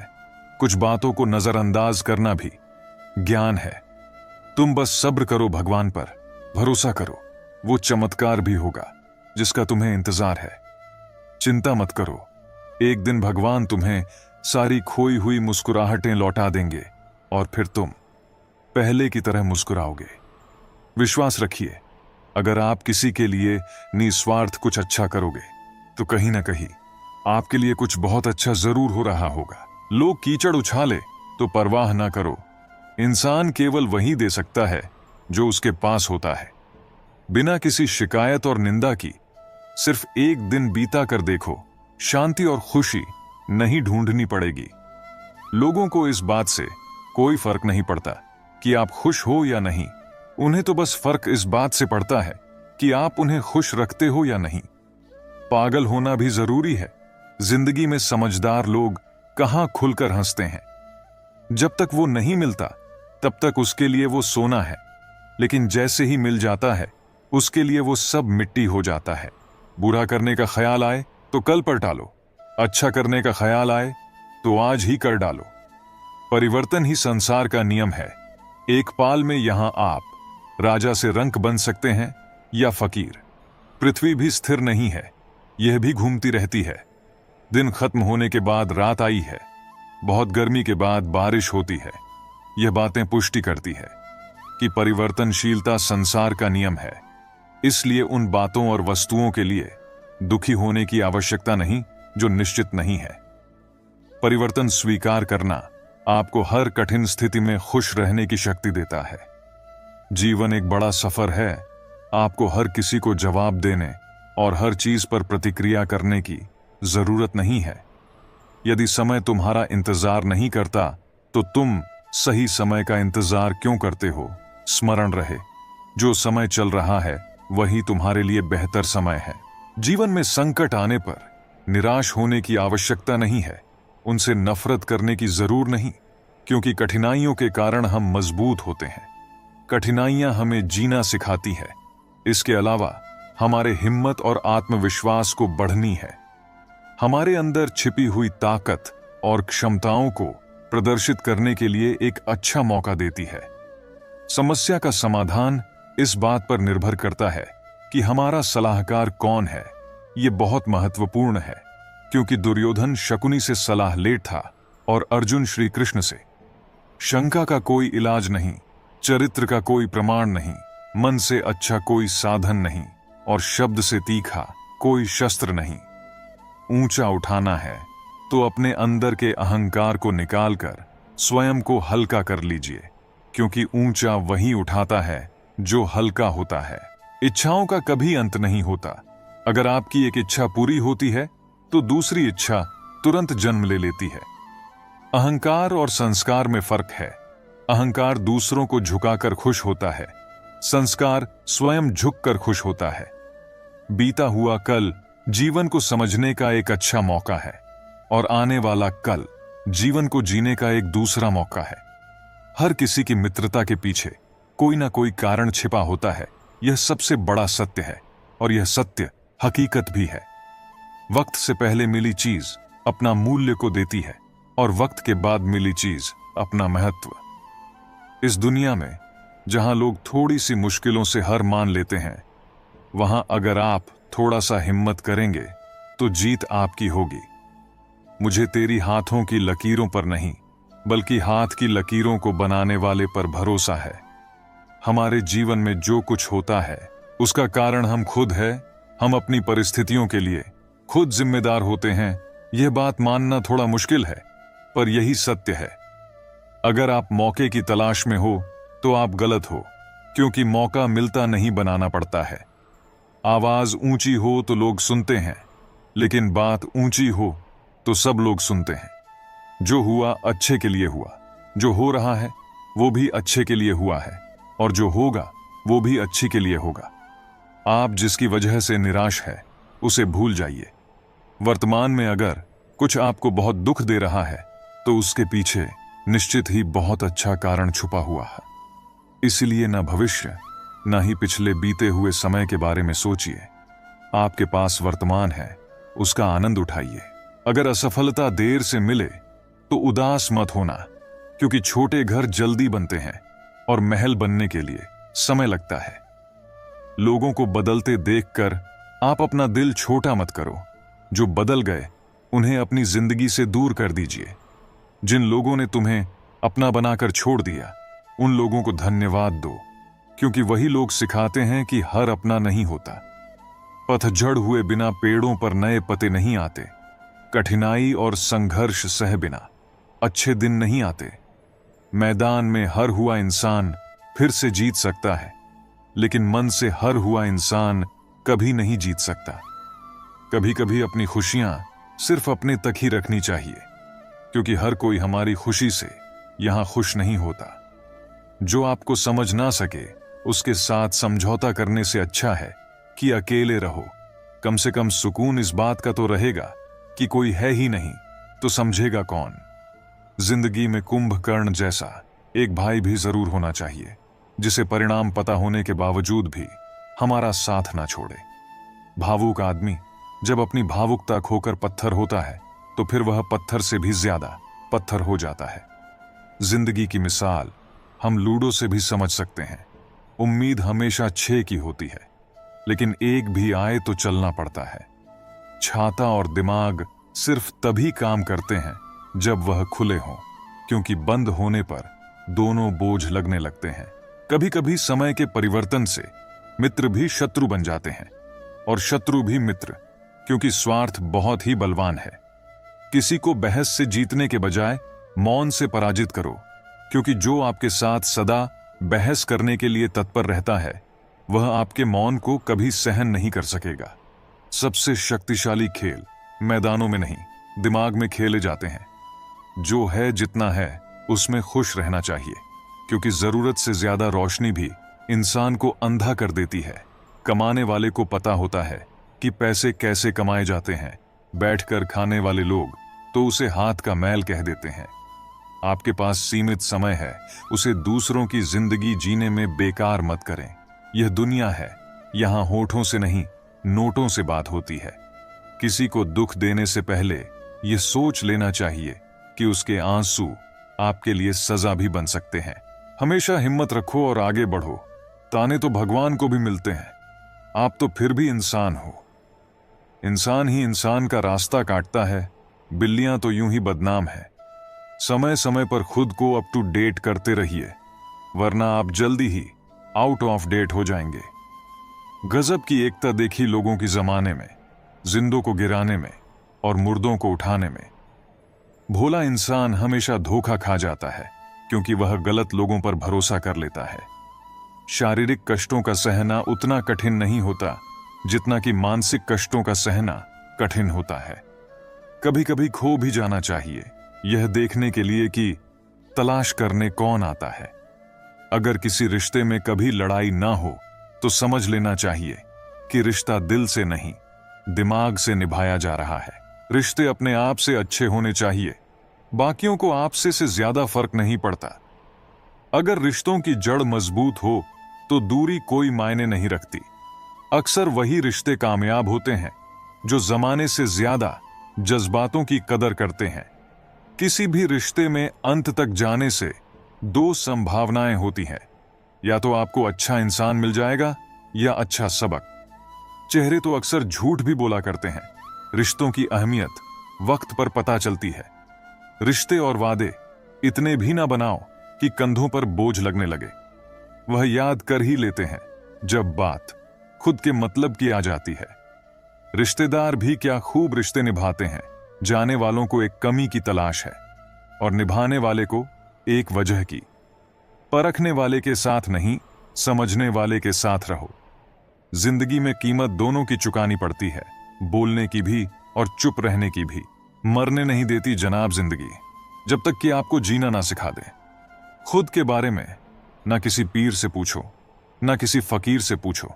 कुछ बातों को नजरअंदाज करना भी ज्ञान है। तुम बस सब्र करो, भगवान पर भरोसा करो, वो चमत्कार भी होगा जिसका तुम्हें इंतजार है। चिंता मत करो, एक दिन भगवान तुम्हें सारी खोई हुई मुस्कुराहटें लौटा देंगे और फिर तुम पहले की तरह मुस्कुराओगे। विश्वास रखिए, अगर आप किसी के लिए निस्वार्थ कुछ अच्छा करोगे तो कहीं ना कहीं आपके लिए कुछ बहुत अच्छा जरूर हो रहा होगा। लोग कीचड़ उछाले तो परवाह ना करो, इंसान केवल वही दे सकता है जो उसके पास होता है। बिना किसी शिकायत और निंदा की सिर्फ एक दिन बीता कर देखो, शांति और खुशी नहीं ढूंढनी पड़ेगी। लोगों को इस बात से कोई फर्क नहीं पड़ता कि आप खुश हो या नहीं, उन्हें तो बस फर्क इस बात से पड़ता है कि आप उन्हें खुश रखते हो या नहीं। पागल होना भी जरूरी है। जिंदगी में समझदार लोग कहां खुलकर हंसते हैं। जब तक वो नहीं मिलता तब तक उसके लिए वो सोना है, लेकिन जैसे ही मिल जाता है उसके लिए वो सब मिट्टी हो जाता है। बुरा करने का ख्याल आए तो कल पर टालो, अच्छा करने का ख्याल आए तो आज ही कर डालो। परिवर्तन ही संसार का नियम है। एक पाल में यहां आप राजा से रंक बन सकते हैं या फकीर। पृथ्वी भी स्थिर नहीं है, यह भी घूमती रहती है। दिन खत्म होने के बाद रात आई है, बहुत गर्मी के बाद बारिश होती है। यह बातें पुष्टि करती है कि परिवर्तनशीलता संसार का नियम है। इसलिए उन बातों और वस्तुओं के लिए दुखी होने की आवश्यकता नहीं जो निश्चित नहीं है। परिवर्तन स्वीकार करना आपको हर कठिन स्थिति में खुश रहने की शक्ति देता है। जीवन एक बड़ा सफर है, आपको हर किसी को जवाब देने और हर चीज पर प्रतिक्रिया करने की जरूरत नहीं है। यदि समय तुम्हारा इंतजार नहीं करता तो तुम सही समय का इंतजार क्यों करते हो। स्मरण रहे, जो समय चल रहा है वही तुम्हारे लिए बेहतर समय है। जीवन में संकट आने पर निराश होने की आवश्यकता नहीं है, उनसे नफरत करने की जरूर नहीं, क्योंकि कठिनाइयों के कारण हम मजबूत होते हैं। कठिनाइयां हमें जीना सिखाती है। इसके अलावा हमारे हिम्मत और आत्मविश्वास को बढ़नी है। हमारे अंदर छिपी हुई ताकत और क्षमताओं को प्रदर्शित करने के लिए एक अच्छा मौका देती है। समस्या का समाधान इस बात पर निर्भर करता है कि हमारा सलाहकार कौन है। यह बहुत महत्वपूर्ण है, क्योंकि दुर्योधन शकुनी से सलाह ले था और अर्जुन श्री कृष्ण से। शंका का कोई इलाज नहीं, चरित्र का कोई प्रमाण नहीं, मन से अच्छा कोई साधन नहीं। और शब्द से तीखा कोई शस्त्र नहीं। ऊंचा उठाना है तो अपने अंदर के अहंकार को निकालकर स्वयं को हल्का कर लीजिए, क्योंकि ऊंचा वही उठाता है जो हल्का होता है। इच्छाओं का कभी अंत नहीं होता। अगर आपकी एक इच्छा पूरी होती है तो दूसरी इच्छा तुरंत जन्म ले लेती है। अहंकार और संस्कार में फर्क है। अहंकार दूसरों को झुकाकर खुश होता है, संस्कार स्वयं झुककर खुश होता है। बीता हुआ कल जीवन को समझने का एक अच्छा मौका है, और आने वाला कल जीवन को जीने का एक दूसरा मौका है। हर किसी की मित्रता के पीछे कोई ना कोई कारण छिपा होता है। यह सबसे बड़ा सत्य है, और यह सत्य हकीकत भी है। वक्त से पहले मिली चीज अपना मूल्य को देती है, और वक्त के बाद मिली चीज अपना महत्व। इस दुनिया में जहां लोग थोड़ी सी मुश्किलों से हार मान लेते हैं, वहां अगर आप थोड़ा सा हिम्मत करेंगे तो जीत आपकी होगी। मुझे तेरी हाथों की लकीरों पर नहीं, बल्कि हाथ की लकीरों को बनाने वाले पर भरोसा है। हमारे जीवन में जो कुछ होता है उसका कारण हम खुद है। हम अपनी परिस्थितियों के लिए खुद जिम्मेदार होते हैं। यह बात मानना थोड़ा मुश्किल है, पर यही सत्य है। अगर आप मौके की तलाश में हो तो आप गलत हो, क्योंकि मौका मिलता नहीं, बनाना पड़ता है। आवाज ऊंची हो तो लोग सुनते हैं, लेकिन बात ऊंची हो तो सब लोग सुनते हैं। जो हुआ अच्छे के लिए हुआ, जो हो रहा है वो भी अच्छे के लिए हुआ है, और जो होगा वो भी अच्छे के लिए होगा। आप जिसकी वजह से निराश है उसे भूल जाइए। वर्तमान में अगर कुछ आपको बहुत दुख दे रहा है तो उसके पीछे निश्चित ही बहुत अच्छा कारण छुपा हुआ है। इसलिए न भविष्य न ही पिछले बीते हुए समय के बारे में सोचिए। आपके पास वर्तमान है, उसका आनंद उठाइए। अगर असफलता देर से मिले तो उदास मत होना, क्योंकि छोटे घर जल्दी बनते हैं और महल बनने के लिए समय लगता है। लोगों को बदलते देखकर आप अपना दिल छोटा मत करो। जो बदल गए उन्हें अपनी जिंदगी से दूर कर दीजिए। जिन लोगों ने तुम्हें अपना बनाकर छोड़ दिया, उन लोगों को धन्यवाद दो, क्योंकि वही लोग सिखाते हैं कि हर अपना नहीं होता। पतझड़ हुए बिना पेड़ों पर नए पत्ते नहीं आते। कठिनाई और संघर्ष सह बिना अच्छे दिन नहीं आते। मैदान में हार हुआ इंसान फिर से जीत सकता है, लेकिन मन से हार हुआ इंसान कभी नहीं जीत सकता। कभी कभी अपनी खुशियां सिर्फ अपने तक ही रखनी चाहिए, क्योंकि हर कोई हमारी खुशी से यहां खुश नहीं होता। जो आपको समझ ना सके उसके साथ समझौता करने से अच्छा है कि अकेले रहो। कम से कम सुकून इस बात का तो रहेगा कि कोई है ही नहीं, तो समझेगा कौन। जिंदगी में कुंभकर्ण जैसा एक भाई भी जरूर होना चाहिए, जिसे परिणाम पता होने के बावजूद भी हमारा साथ ना छोड़े। भावुक आदमी जब अपनी भावुकता खोकर पत्थर होता है तो फिर वह पत्थर से भी ज्यादा पत्थर हो जाता है। जिंदगी की मिसाल हम लूडो से भी समझ सकते हैं। उम्मीद हमेशा 6 की होती है, लेकिन एक भी आए तो चलना पड़ता है। छाता और दिमाग सिर्फ तभी काम करते हैं जब वह खुले हों, क्योंकि बंद होने पर दोनों बोझ लगने लगते हैं। कभी कभी समय के परिवर्तन से मित्र भी शत्रु बन जाते हैं, और शत्रु भी मित्र, क्योंकि स्वार्थ बहुत ही बलवान है। किसी को बहस से जीतने के बजाय मौन से पराजित करो, क्योंकि जो आपके साथ सदा बहस करने के लिए तत्पर रहता है वह आपके मौन को कभी सहन नहीं कर सकेगा। सबसे शक्तिशाली खेल मैदानों में नहीं, दिमाग में खेले जाते हैं। जो है जितना है उसमें खुश रहना चाहिए, क्योंकि जरूरत से ज्यादा रोशनी भी इंसान को अंधा कर देती है। कमाने वाले को पता होता है कि पैसे कैसे कमाए जाते हैं, बैठकर खाने वाले लोग तो उसे हाथ का मैल कह देते हैं। आपके पास सीमित समय है, उसे दूसरों की जिंदगी जीने में बेकार मत करें। यह दुनिया है, यहां होठों से नहीं नोटों से बात होती है। किसी को दुख देने से पहले यह सोच लेना चाहिए कि उसके आंसू आपके लिए सजा भी बन सकते हैं। हमेशा हिम्मत रखो और आगे बढ़ो। ताने तो भगवान को भी मिलते हैं, आप तो फिर भी इंसान हो। इंसान ही इंसान का रास्ता काटता है, बिल्लियां तो यूं ही बदनाम है। समय समय पर खुद को अप टू डेट करते रहिए, वरना आप जल्दी ही आउट ऑफ डेट हो जाएंगे। गजब की एकता देखी लोगों की जमाने में, जिंदों को गिराने में और मुर्दों को उठाने में। भोला इंसान हमेशा धोखा खा जाता है क्योंकि वह गलत लोगों पर भरोसा कर लेता है। शारीरिक कष्टों का सहना उतना कठिन नहीं होता जितना कि मानसिक कष्टों का सहना कठिन होता है। कभी कभी खो भी जाना चाहिए, यह देखने के लिए कि तलाश करने कौन आता है। अगर किसी रिश्ते में कभी लड़ाई ना हो तो समझ लेना चाहिए कि रिश्ता दिल से नहीं, दिमाग से निभाया जा रहा है। रिश्ते अपने आप से अच्छे होने चाहिए, बाकियों को आपसे से ज्यादा फर्क नहीं पड़ता। अगर रिश्तों की जड़ मजबूत हो तो दूरी कोई मायने नहीं रखती। अक्सर वही रिश्ते कामयाब होते हैं जो जमाने से ज्यादा जज्बातों की कदर करते हैं। किसी भी रिश्ते में अंत तक जाने से दो संभावनाएं होती हैं, या तो आपको अच्छा इंसान मिल जाएगा या अच्छा सबक। चेहरे तो अक्सर झूठ भी बोला करते हैं। रिश्तों की अहमियत वक्त पर पता चलती है। रिश्ते और वादे इतने भी ना बनाओ कि कंधों पर बोझ लगने लगे। वह याद कर ही लेते हैं जब बात खुद के मतलब की आ जाती है। रिश्तेदार भी क्या खूब रिश्ते निभाते हैं। जाने वालों को एक कमी की तलाश है और निभाने वाले को एक वजह की। परखने वाले के साथ नहीं, समझने वाले के साथ रहो। जिंदगी में कीमत दोनों की चुकानी पड़ती है, बोलने की भी और चुप रहने की भी। मरने नहीं देती जनाब जिंदगी, जब तक कि आपको जीना ना सिखा दे। खुद के बारे में ना किसी पीर से पूछो, ना किसी फकीर से पूछो।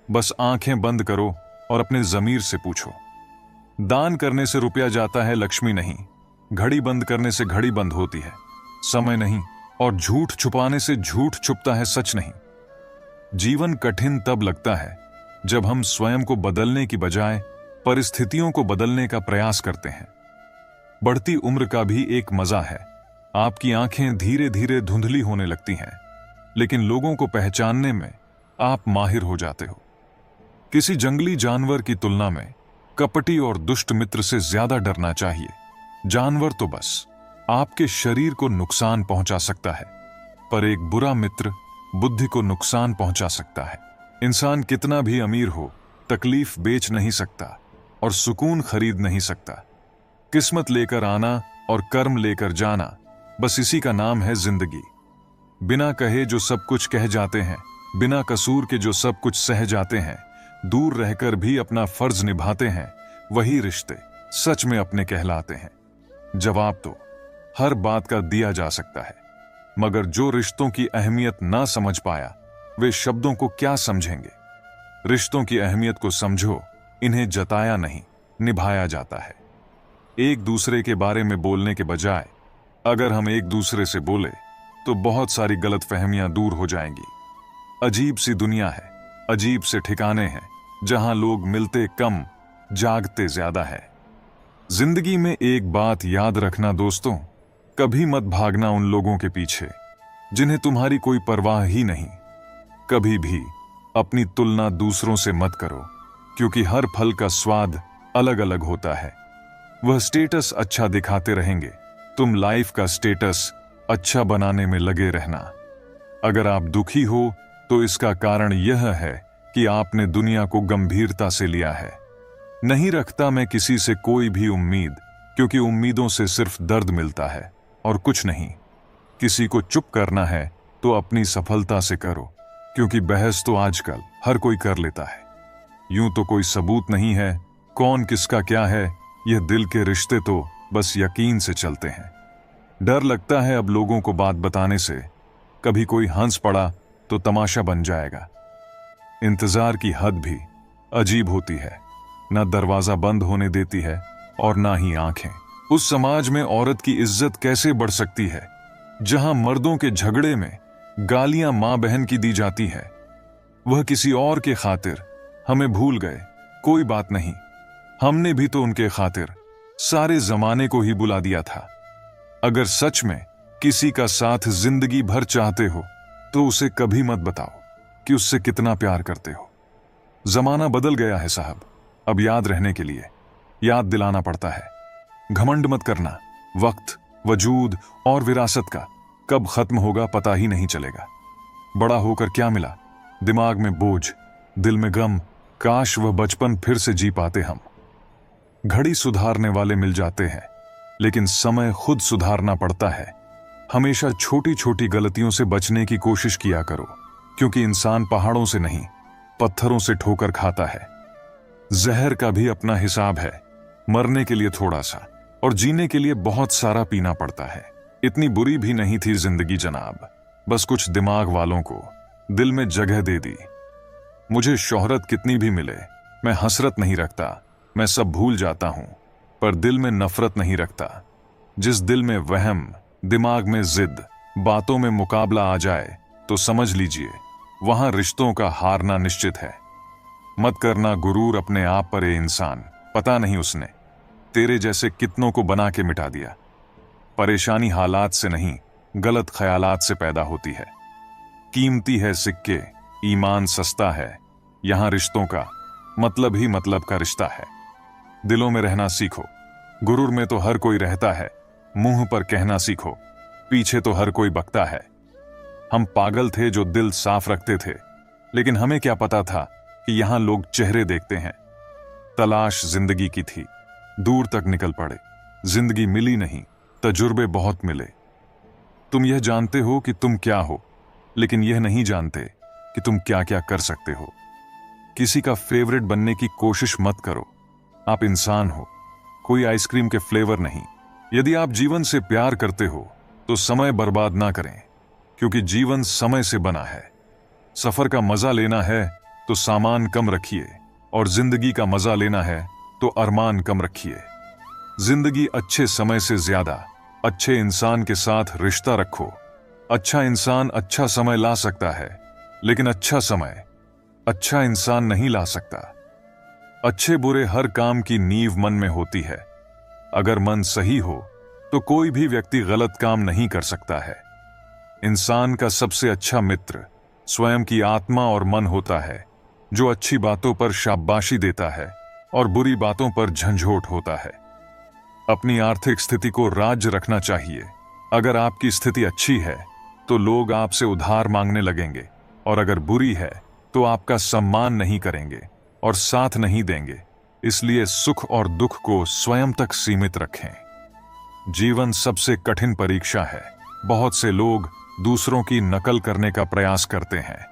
बस आंखें बंद करो और अपने जमीर से पूछो। दान करने से रुपया जाता है, लक्ष्मी नहीं। घड़ी बंद करने से घड़ी बंद होती है, समय नहीं। और झूठ छुपाने से झूठ छुपता है, सच नहीं। जीवन कठिन तब लगता है जब हम स्वयं को बदलने की बजाय परिस्थितियों को बदलने का प्रयास करते हैं। बढ़ती उम्र का भी एक मजा है। आपकी आंखें धीरे धीरे धुंधली होने लगती हैं, लेकिन लोगों को पहचानने में आप माहिर हो जाते हो। किसी जंगली जानवर की तुलना में कपटी और दुष्ट मित्र से ज्यादा डरना चाहिए। जानवर तो बस आपके शरीर को नुकसान पहुंचा सकता है, पर एक बुरा मित्र बुद्धि को नुकसान पहुंचा सकता है। इंसान कितना भी अमीर हो, तकलीफ बेच नहीं सकता और सुकून खरीद नहीं सकता। किस्मत लेकर आना और कर्म लेकर जाना, बस इसी का नाम है जिंदगी। बिना कहे जो सब कुछ कह जाते हैं, बिना कसूर के जो सब कुछ सह जाते हैं, दूर रहकर भी अपना फर्ज निभाते हैं, वही रिश्ते सच में अपने कहलाते हैं। जवाब तो हर बात का दिया जा सकता है, मगर जो रिश्तों की अहमियत ना समझ पाया, वे शब्दों को क्या समझेंगे। रिश्तों की अहमियत को समझो, इन्हें जताया नहीं, निभाया जाता है। एक दूसरे के बारे में बोलने के बजाय अगर हम एक दूसरे से बोले तो बहुत सारी गलतफहमियां दूर हो जाएंगी। अजीब सी दुनिया है, अजीब से ठिकाने हैं जहां लोग मिलते कम, जागते ज्यादा है। जिंदगी में एक बात याद रखना दोस्तों, कभी मत भागना उन लोगों के पीछे जिन्हें तुम्हारी कोई परवाह ही नहीं। कभी भी अपनी तुलना दूसरों से मत करो, क्योंकि हर फल का स्वाद अलग अलग होता है। वह स्टेटस अच्छा दिखाते रहेंगे, तुम लाइफ का स्टेटस अच्छा बनाने में लगे रहना। अगर आप दुखी हो तो इसका कारण यह है कि आपने दुनिया को गंभीरता से लिया है। नहीं रखता मैं किसी से कोई भी उम्मीद, क्योंकि उम्मीदों से सिर्फ दर्द मिलता है और कुछ नहीं। किसी को चुप करना है तो अपनी सफलता से करो, क्योंकि बहस तो आजकल हर कोई कर लेता है। यूं तो कोई सबूत नहीं है कौन किसका क्या है, यह दिल के रिश्ते तो बस यकीन से चलते हैं। डर लगता है अब लोगों को बात बताने से, कभी कोई हंस पड़ा तो तमाशा बन जाएगा। इंतजार की हद भी अजीब होती है, ना दरवाजा बंद होने देती है और ना ही आंखें। उस समाज में औरत की इज्जत कैसे बढ़ सकती है जहां मर्दों के झगड़े में गालियां मां बहन की दी जाती है। वह किसी और के खातिर हमें भूल गए, कोई बात नहीं, हमने भी तो उनके खातिर सारे जमाने को ही बुला दिया था। अगर सच में किसी का साथ जिंदगी भर चाहते हो तो उसे कभी मत बताओ कि उससे कितना प्यार करते हो। जमाना बदल गया है साहब, अब याद रहने के लिए याद दिलाना पड़ता है। घमंड मत करना, वक्त, वजूद और विरासत का कब खत्म होगा पता ही नहीं चलेगा। बड़ा होकर क्या मिला, दिमाग में बोझ, दिल में गम, काश वह बचपन फिर से जी पाते हम। घड़ी सुधारने वाले मिल जाते हैं, लेकिन समय खुद सुधारना पड़ता है। हमेशा छोटी छोटी गलतियों से बचने की कोशिश किया करो, क्योंकि इंसान पहाड़ों से नहीं, पत्थरों से ठोकर खाता है। जहर का भी अपना हिसाब है, मरने के लिए थोड़ा सा और जीने के लिए बहुत सारा पीना पड़ता है। इतनी बुरी भी नहीं थी जिंदगी जनाब, बस कुछ दिमाग वालों को दिल में जगह दे दी। मुझे शोहरत कितनी भी मिले, मैं हसरत नहीं रखता, मैं सब भूल जाता हूं, पर दिल में नफरत नहीं रखता। जिस दिल में वहम, दिमाग में जिद, बातों में मुकाबला आ जाए तो समझ लीजिए वहां रिश्तों का हारना निश्चित है। मत करना गुरूर अपने आप पर, ए इंसान, पता नहीं उसने तेरे जैसे कितनों को बना के मिटा दिया। परेशानी हालात से नहीं, गलत ख्यालात से पैदा होती है। कीमती है सिक्के, ईमान सस्ता है, यहां रिश्तों का मतलब ही मतलब का रिश्ता है। दिलों में रहना सीखो, गुरूर में तो हर कोई रहता है, मुंह पर कहना सीखो, पीछे तो हर कोई बकता है। हम पागल थे जो दिल साफ रखते थे, लेकिन हमें क्या पता था कि यहां लोग चेहरे देखते हैं। तलाश जिंदगी की थी, दूर तक निकल पड़े, जिंदगी मिली नहीं, तजुर्बे बहुत मिले। तुम यह जानते हो कि तुम क्या हो, लेकिन यह नहीं जानते कि तुम क्या क्या कर सकते हो। किसी का फेवरेट बनने की कोशिश मत करो, आप इंसान हो, कोई आइसक्रीम के फ्लेवर नहीं। यदि आप जीवन से प्यार करते हो तो समय बर्बाद ना करें, क्योंकि जीवन समय से बना है। सफर का मजा लेना है तो सामान कम रखिए, और जिंदगी का मजा लेना है तो अरमान कम रखिए। जिंदगी अच्छे समय से ज्यादा अच्छे इंसान के साथ रिश्ता रखो। अच्छा इंसान अच्छा समय ला सकता है, लेकिन अच्छा समय अच्छा इंसान नहीं ला सकता। अच्छे बुरे हर काम की नींव मन में होती है। अगर मन सही हो तो कोई भी व्यक्ति गलत काम नहीं कर सकता है। इंसान का सबसे अच्छा मित्र स्वयं की आत्मा और मन होता है, जो अच्छी बातों पर शाबाशी देता है और बुरी बातों पर झंझोट होता है। अपनी आर्थिक स्थिति को राज्य रखना चाहिए। अगर आपकी स्थिति अच्छी है तो लोग आपसे उधार मांगने लगेंगे, और अगर बुरी है तो आपका सम्मान नहीं करेंगे और साथ नहीं देंगे। इसलिए सुख और दुख को स्वयं तक सीमित रखें। जीवन सबसे कठिन परीक्षा है। बहुत से लोग दूसरों की नकल करने का प्रयास करते हैं,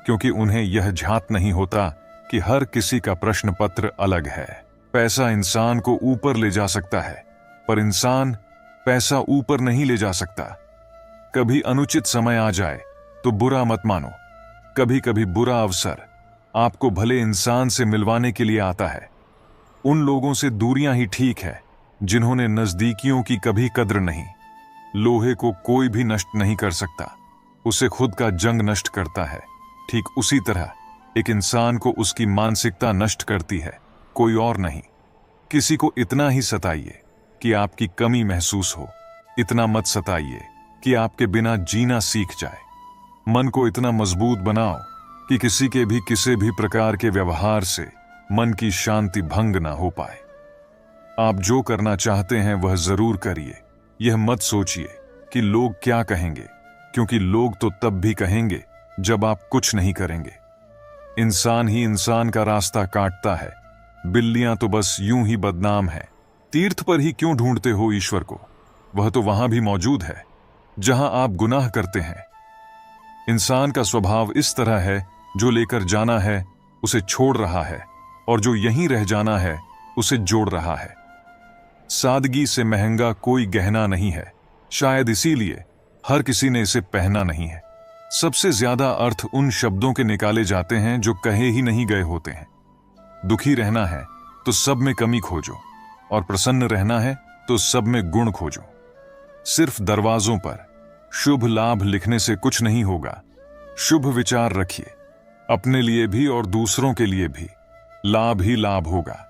क्योंकि उन्हें यह झात नहीं होता कि हर किसी का प्रश्न पत्र अलग है। पैसा इंसान को ऊपर ले जा सकता है, पर इंसान पैसा ऊपर नहीं ले जा सकता। कभी अनुचित समय आ जाए तो बुरा मत मानो। कभी कभी बुरा अवसर आपको भले इंसान से मिलवाने के लिए आता है। उन लोगों से दूरियां ही ठीक है जिन्होंने नजदीकियों की कभी कद्र नहीं। लोहे को कोई भी नष्ट नहीं कर सकता, उसे खुद का जंग नष्ट करता है। ठीक उसी तरह एक इंसान को उसकी मानसिकता नष्ट करती है, कोई और नहीं। किसी को इतना ही सताइए कि आपकी कमी महसूस हो, इतना मत सताइए कि आपके बिना जीना सीख जाए। मन को इतना मजबूत बनाओ कि किसी के भी किसी भी प्रकार के व्यवहार से मन की शांति भंग ना हो पाए। आप जो करना चाहते हैं वह जरूर करिए। यह मत सोचिए कि लोग क्या कहेंगे, क्योंकि लोग तो तब भी कहेंगे जब आप कुछ नहीं करेंगे। इंसान ही इंसान का रास्ता काटता है। बिल्लियां तो बस यूं ही बदनाम है। तीर्थ पर ही क्यों ढूंढते हो ईश्वर को? वह तो वहां भी मौजूद है जहां आप गुनाह करते हैं। इंसान का स्वभाव इस तरह है, जो लेकर जाना है उसे छोड़ रहा है, और जो यहीं रह जाना है उसे जोड़ रहा है। सादगी से महंगा कोई गहना नहीं है, शायद इसीलिए हर किसी ने इसे पहना नहीं है। सबसे ज्यादा अर्थ उन शब्दों के निकाले जाते हैं जो कहे ही नहीं गए होते हैं। दुखी रहना है तो सब में कमी खोजो, और प्रसन्न रहना है तो सब में गुण खोजो। सिर्फ दरवाजों पर शुभ लाभ लिखने से कुछ नहीं होगा। शुभ विचार रखिए, अपने लिए भी और दूसरों के लिए भी लाभ ही लाभ होगा।